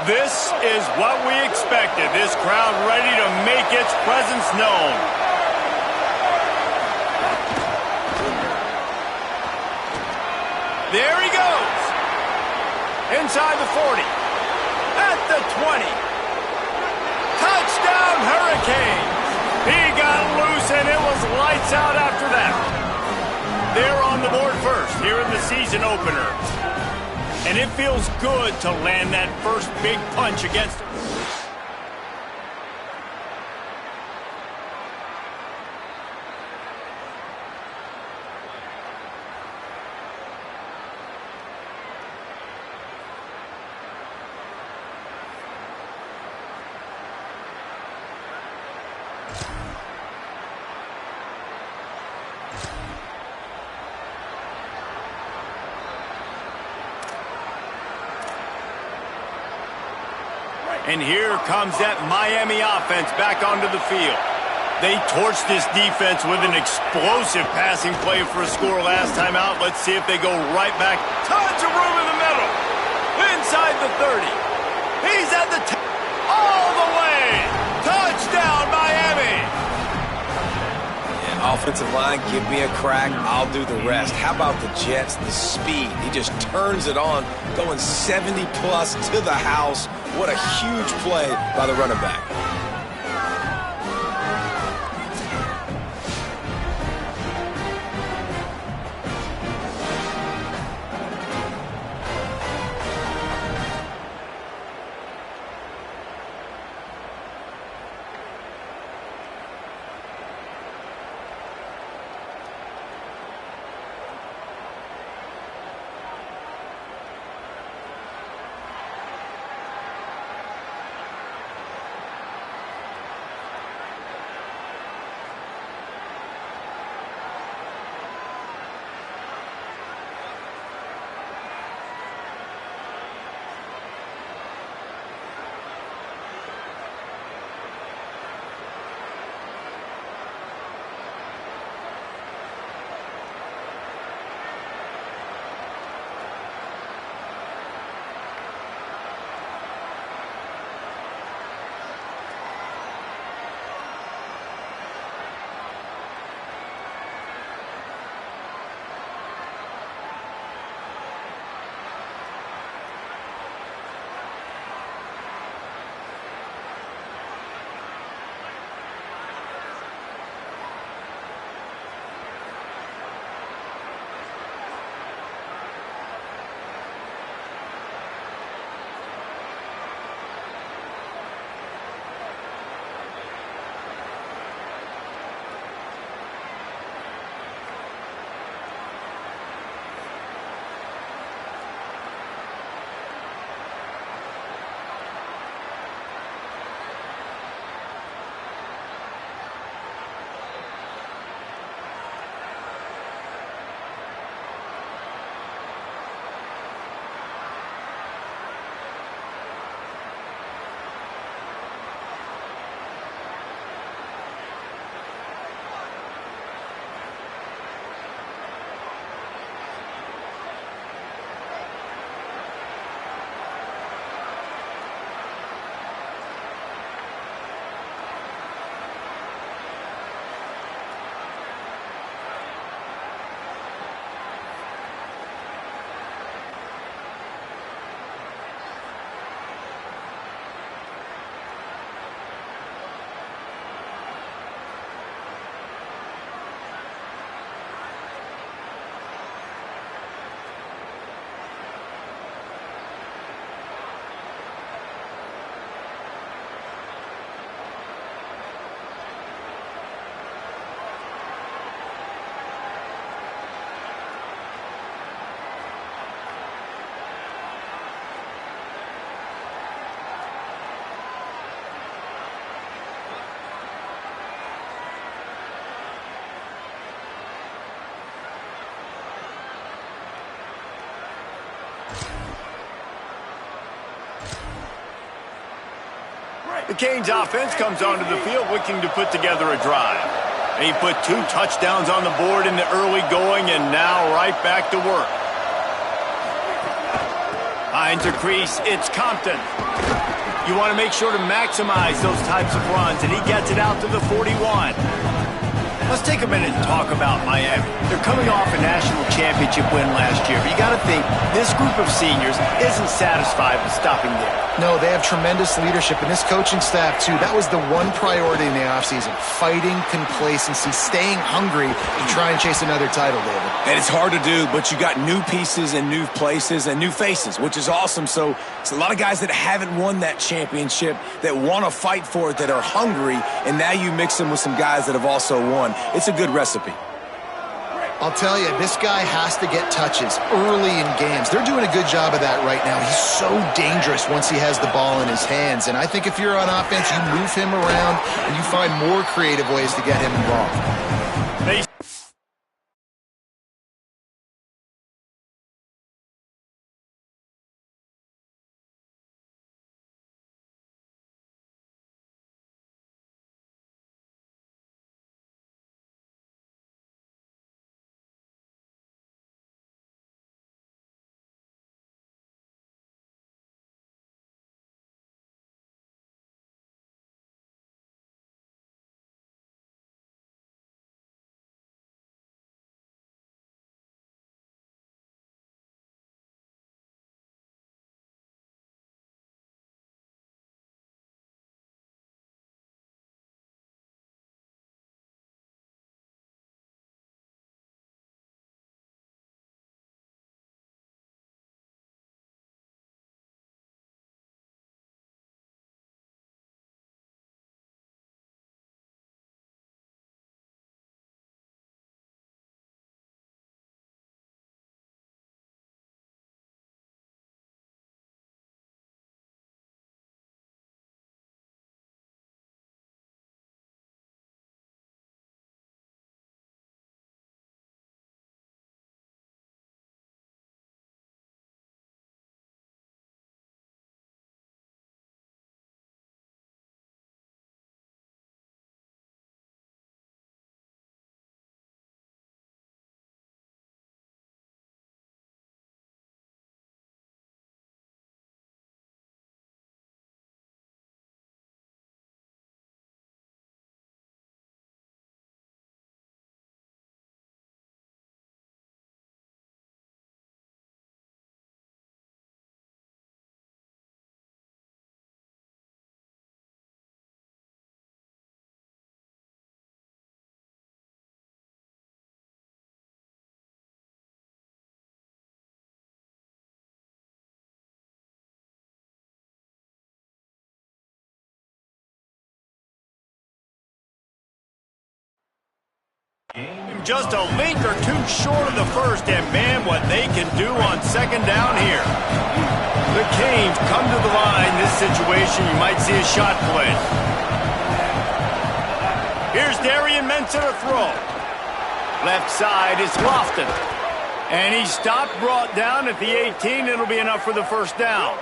This is what we expected. This crowd ready to make its presence known. There he goes. Inside the 40. At the 20. Touchdown Hurricanes. He got loose and it was lights out after that. They're on the board first here in the season opener. And it feels good to land that first big punch against him. And here comes that Miami offense back onto the field. They torched this defense with an explosive passing play for a score last time out. Let's see if they go right back. Tons of room in the middle. Inside the 30. He's at the all the way. Touchdown, Miami. Yeah, offensive line, give me a crack. I'll do the rest. How about the Jets, the speed? He just turns it on, going 70-plus to the house. What a huge play by the running back. The Canes offense comes onto the field looking to put together a drive. And he put 2 touchdowns on the board in the early going, and now right back to work. Behind to crease, it's Compton. You want to make sure to maximize those types of runs, and he gets it out to the 41. Let's take a minute and talk about Miami. They're coming off a national championship win last year, but you got to think this group of seniors isn't satisfied with stopping there. No, they have tremendous leadership, and this coaching staff, too. That was the one priority in the offseason, fighting complacency, staying hungry to try and chase another title, David. And it's hard to do, but you got new pieces and new places and new faces, which is awesome. So it's a lot of guys that haven't won that championship that want to fight for it, that are hungry, and now you mix them with some guys that have also won. It's a good recipe. I'll tell you, this guy has to get touches early in games. They're doing a good job of that right now. He's so dangerous once he has the ball in his hands. And I think if you're on offense, you move him around and you find more creative ways to get him involved. Just a link or two short of the first, and man, what they can do on second down here. The Canes come to the line. This situation, you might see a shot play. Here's Darian Mensah to throw. Left side is Lofton. And he stopped, brought down at the 18. It'll be enough for the first down.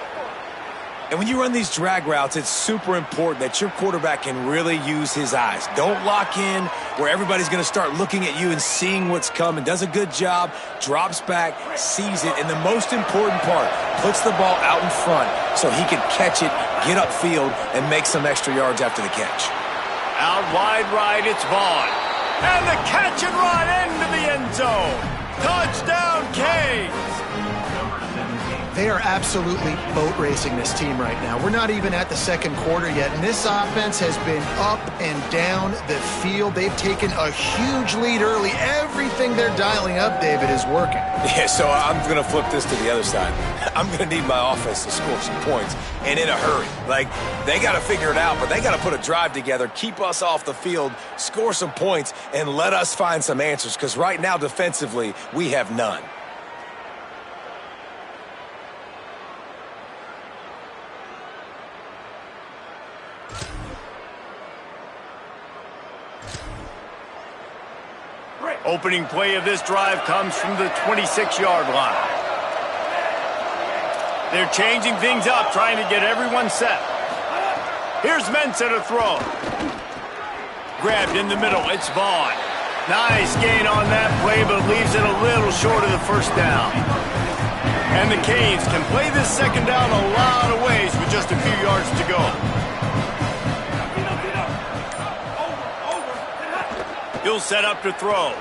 And when you run these drag routes, it's super important that your quarterback can really use his eyes. Don't lock in where everybody's going to start looking at you and seeing what's coming. Does a good job, drops back, sees it, and the most important part, puts the ball out in front so he can catch it, get upfield, and make some extra yards after the catch. Out wide right, it's Vaughn. And the catch and run into the end zone. Touchdown, Canes! They are absolutely boat racing this team right now. We're not even at the second quarter yet, and this offense has been up and down the field. They've taken a huge lead early. Everything they're dialing up, David, is working. Yeah, so I'm going to flip this to the other side. I'm going to need my offense to score some points, and in a hurry. Like, they got to figure it out, but they got to put a drive together, keep us off the field, score some points, and let us find some answers, because right now, defensively, we have none. Opening play of this drive comes from the 26-yard line. They're changing things up, trying to get everyone set. Here's Mensah to throw. Grabbed in the middle. It's Vaughn. Nice gain on that play, but leaves it a little short of the first down. And the Canes can play this second down a lot of ways with just a few yards to go. He'll set up to throw.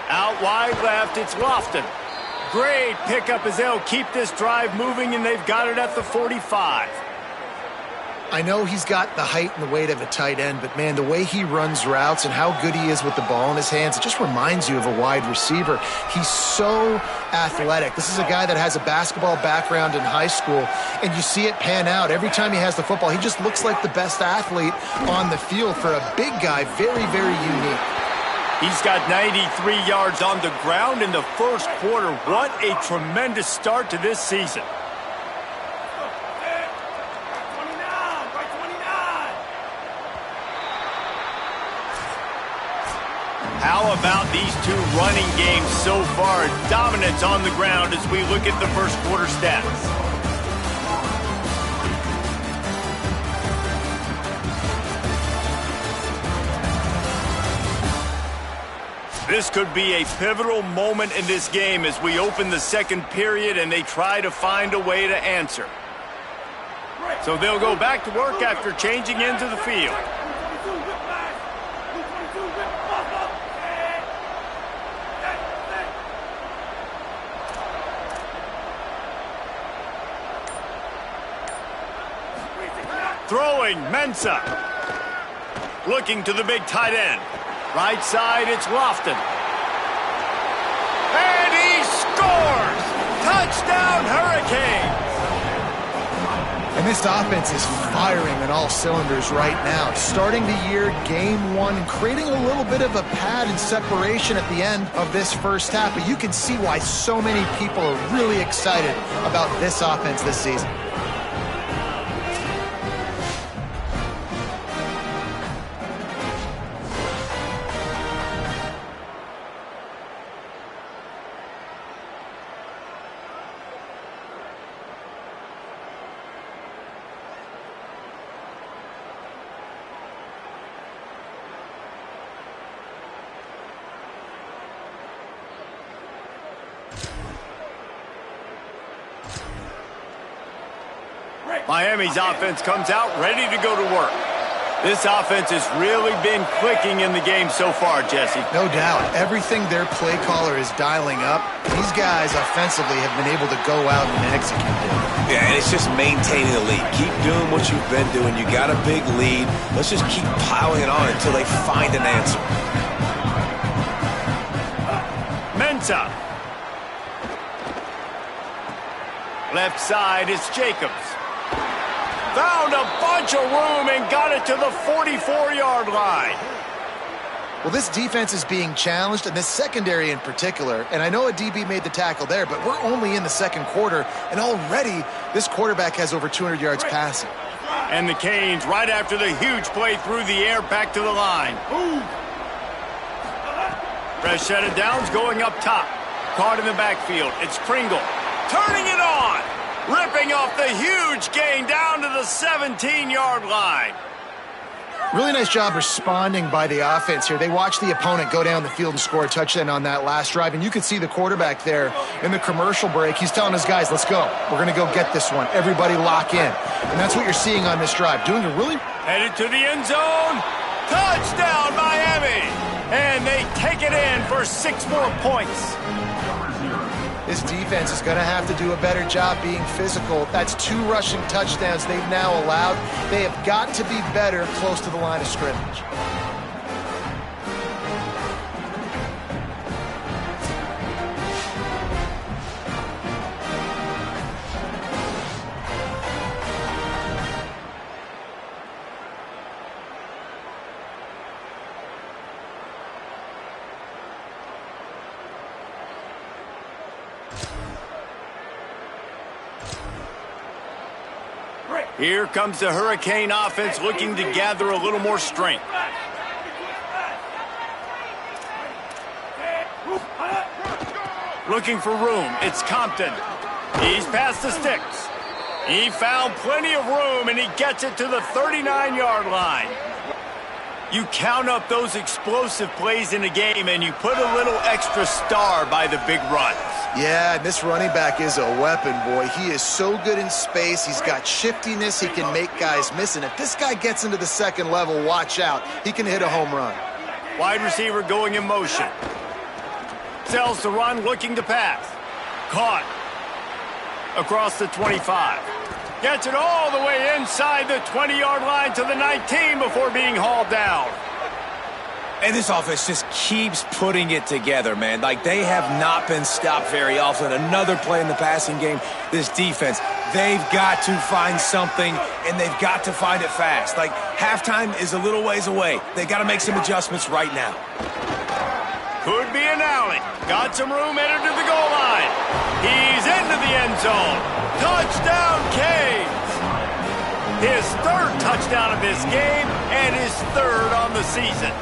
Out wide left, it's Lofton. Great pickup as they'll keep this drive moving, and they've got it at the 45. I know he's got the height and the weight of a tight end, but man, the way he runs routes and how good he is with the ball in his hands, it just reminds you of a wide receiver. He's so athletic. This is a guy that has a basketball background in high school, and you see it pan out. Every time he has the football, he just looks like the best athlete on the field. For a big guy, very, very unique. He's got 93 yards on the ground in the first quarter. What a tremendous start to this season. How about these two running games so far? Dominance on the ground as we look at the first quarter stats. This could be a pivotal moment in this game as we open the second period and they try to find a way to answer. So they'll go back to work after changing into the field. Throwing, Mensah. Looking to the big tight end. Right side, it's Lofton. And he scores! Touchdown, Hurricanes! And this offense is firing on all cylinders right now. Starting the year, game one, and creating a little bit of a pad and separation at the end of this first half. But you can see why so many people are really excited about this offense this season. Miami's offense comes out ready to go to work. This offense has really been clicking in the game so far, Jesse. No doubt. Everything their play caller is dialing up, these guys offensively have been able to go out and execute it. Yeah, and it's just maintaining the lead. Keep doing what you've been doing. You got a big lead. Let's just keep piling it on until they find an answer. Mensah. Left side, it's Jacobs. Found a bunch of room and got it to the 44-yard line. Well, this defense is being challenged, and this secondary in particular, and I know a DB made the tackle there, but we're only in the second quarter, and already this quarterback has over 200 yards passing. And the Canes, right after the huge play through the air, back to the line. Fresh set of downs going up top. Caught in the backfield. It's Pringle. Turning it on. Ripping off the huge gain down to the 17-yard line. Really nice job responding by the offense here. They watched the opponent go down the field and score a touchdown on that last drive, and you could see the quarterback there in the commercial break. He's telling his guys, let's go. We're going to go get this one. Everybody lock in. And that's what you're seeing on this drive. Doing a really... Headed to the end zone. Touchdown, Miami. And they take it in for 6 more points. This defense is going to have to do a better job being physical. That's 2 rushing touchdowns they've now allowed. They have got to be better close to the line of scrimmage. Here comes the Hurricane offense looking to gather a little more strength. Looking for room. It's Compton. He's past the sticks. He found plenty of room, and he gets it to the 39-yard line. You count up those explosive plays in a game, and you put a little extra star by the big runs. Yeah, this running back is a weapon, boy. He is so good in space. He's got shiftiness. He can make guys miss. And if this guy gets into the second level, watch out. He can hit a home run. Wide receiver going in motion. Sells the run, looking to pass. Caught. Across the 25. Gets it all the way inside the 20-yard line to the 19 before being hauled down. And this offense just keeps putting it together, man. Like, they have not been stopped very often. Another play in the passing game. This defense, they've got to find something, and they've got to find it fast. Like, halftime is a little ways away. They got to make some adjustments right now. Could be an alley. Got some room, entered to the goal line. He's into the end zone. Touchdown, Canes! His third touchdown of this game and his third on the season.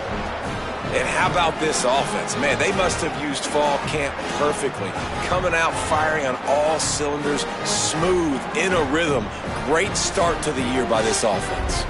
And how about this offense? Man, they must have used fall camp perfectly. Coming out firing on all cylinders, smooth, in a rhythm. Great start to the year by this offense.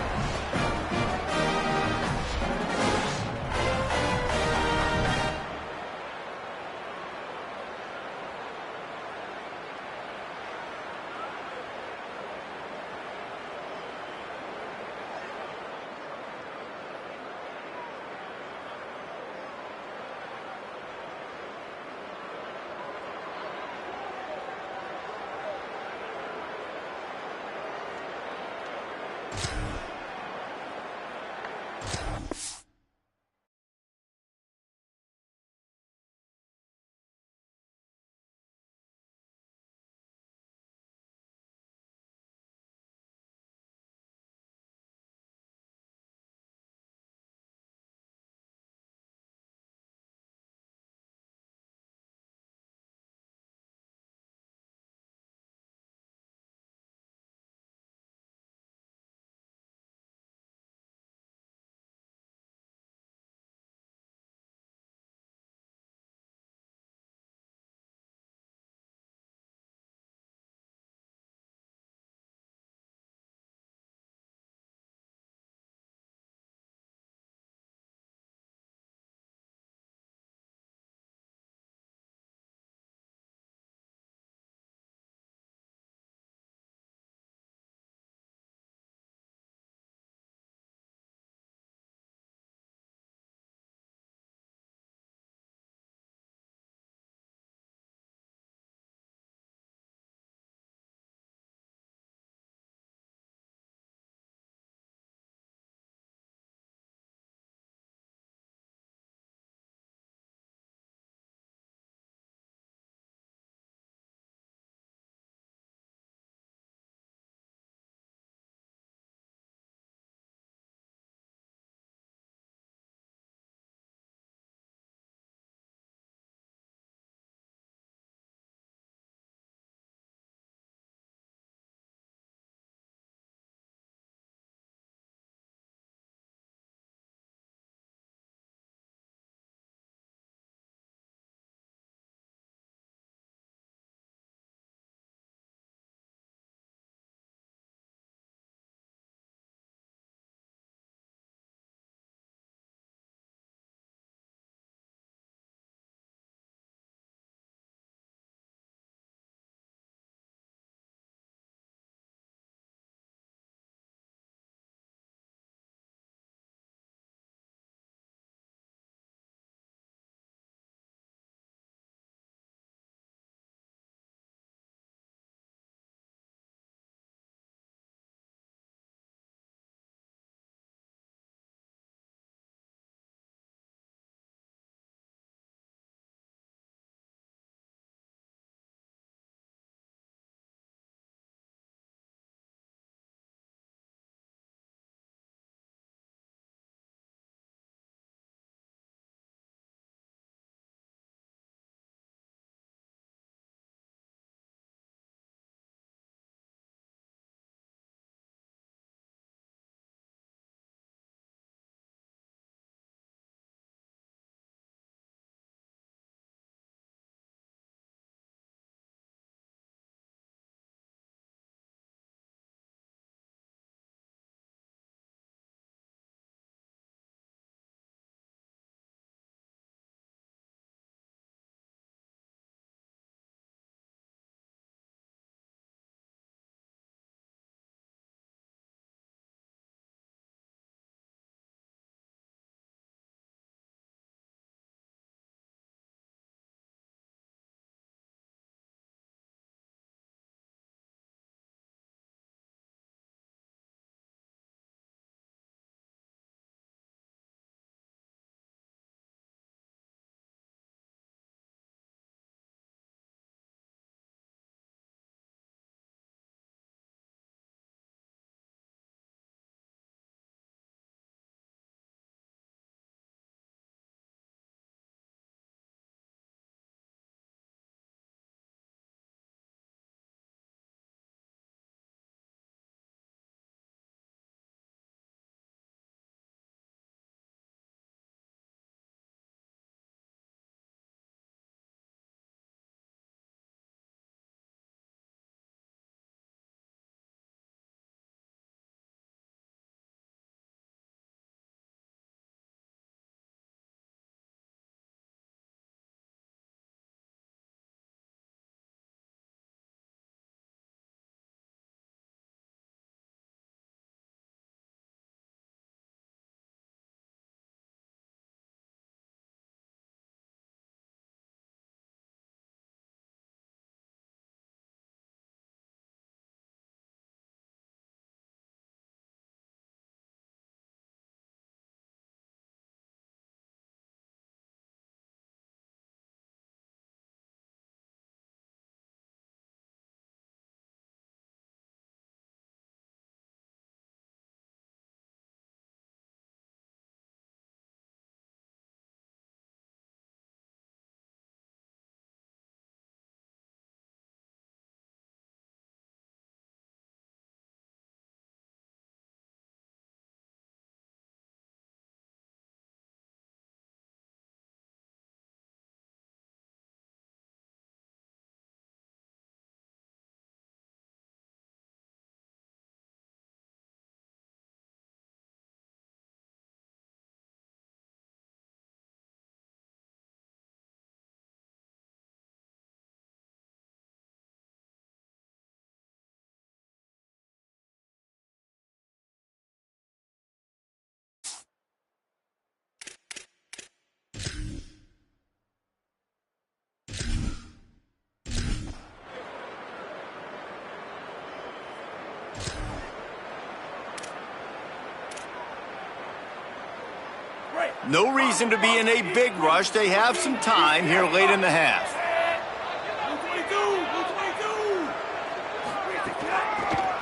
No reason to be in a big rush. They have some time here late in the half.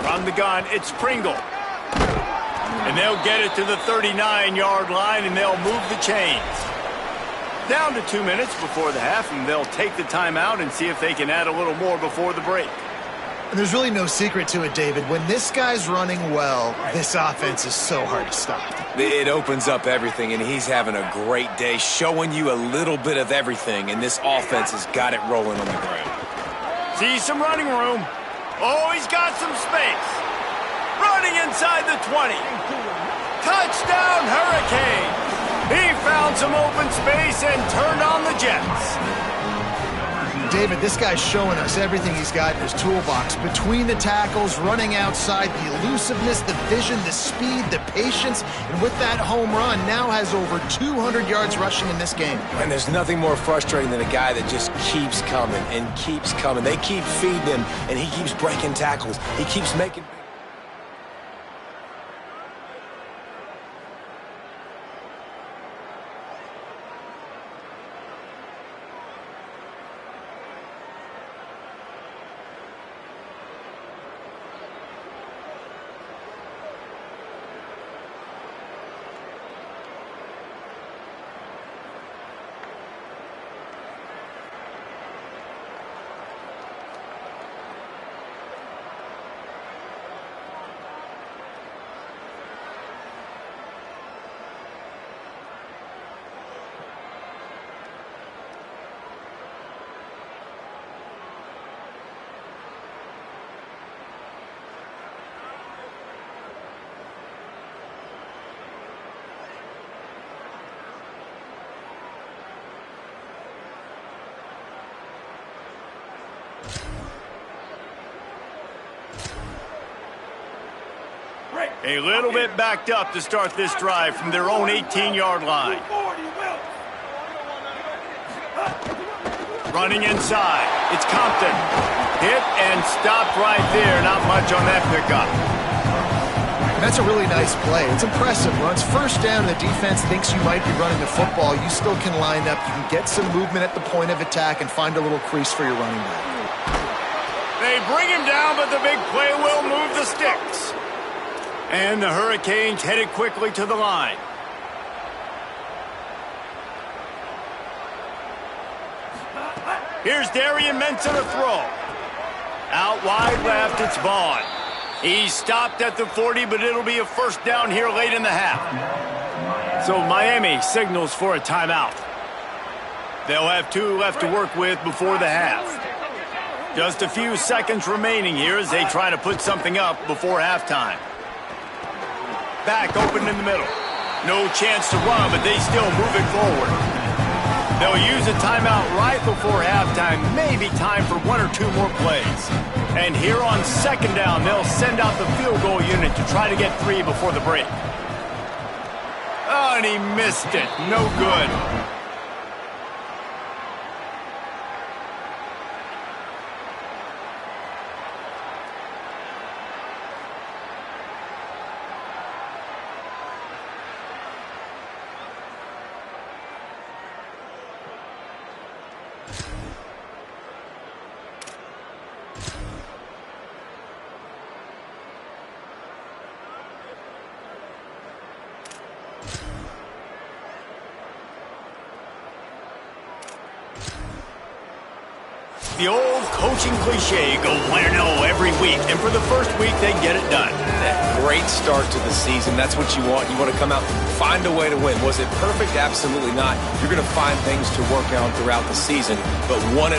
From the gun, it's Pringle. And they'll get it to the 39-yard line, and they'll move the chains. Down to 2 minutes before the half, and they'll take the timeout and see if they can add a little more before the break. And there's really no secret to it, David. When this guy's running well, this offense is so hard to stop. It opens up everything, and he's having a great day, showing you a little bit of everything, and this offense has got it rolling on the ground. See some running room. Oh, he's got some space. Running inside the 20. Touchdown, Hurricane. He found some open space and turned on the Jets. David, this guy's showing us everything he's got in his toolbox. Between the tackles, running outside, the elusiveness, the vision, the speed, the patience, and with that home run, now has over 200 yards rushing in this game. And there's nothing more frustrating than a guy that just keeps coming and keeps coming. They keep feeding him, and he keeps breaking tackles. He keeps making... A little bit backed up to start this drive from their own 18-yard line. Running inside. It's Compton. Hit and stopped right there. Not much on that pickup. That's a really nice play. It's impressive. Runs first down, the defense thinks you might be running the football. You still can line up. You can get some movement at the point of attack and find a little crease for your running back. They bring him down, but the big play will move the sticks. And the Hurricanes headed quickly to the line. Here's Darian Menson to throw. Out wide left, it's Vaughn. He's stopped at the 40, but it'll be a first down here late in the half. So Miami signals for a timeout. They'll have 2 left to work with before the half. Just a few seconds remaining here as they try to put something up before halftime. Back open in the middle. No chance to run, but they still move it forward. They'll use a timeout right before halftime. Maybe time for 1 or 2 more plays. And here on second down, they'll send out the field goal unit to try to get 3 before the break. Oh, and he missed it. No good. The old coaching cliche, go 1-0 every week, and for the first week, they get it done. Great start to the season. That's what you want. You want to come out, find a way to win. Was it perfect? Absolutely not. You're going to find things to work on throughout the season, but 1-0,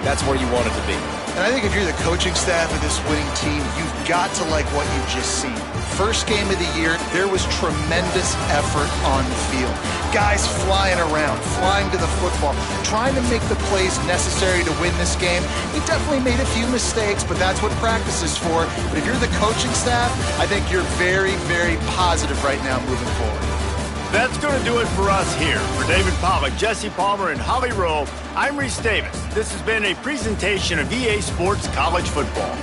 that's where you want it to be. And I think if you're the coaching staff of this winning team, you've got to like what you've just seen. First game of the year, there was tremendous effort on the field. Guys flying around, flying to the football, trying to make the plays necessary to win this game. He definitely made a few mistakes, but that's what practice is for. But if you're the coaching staff, I think you're very, very positive right now moving forward. That's going to do it for us here. For David Pollack, Jesse Palmer, and Holly Rowe, I'm Reese Davis. This has been a presentation of EA Sports College Football.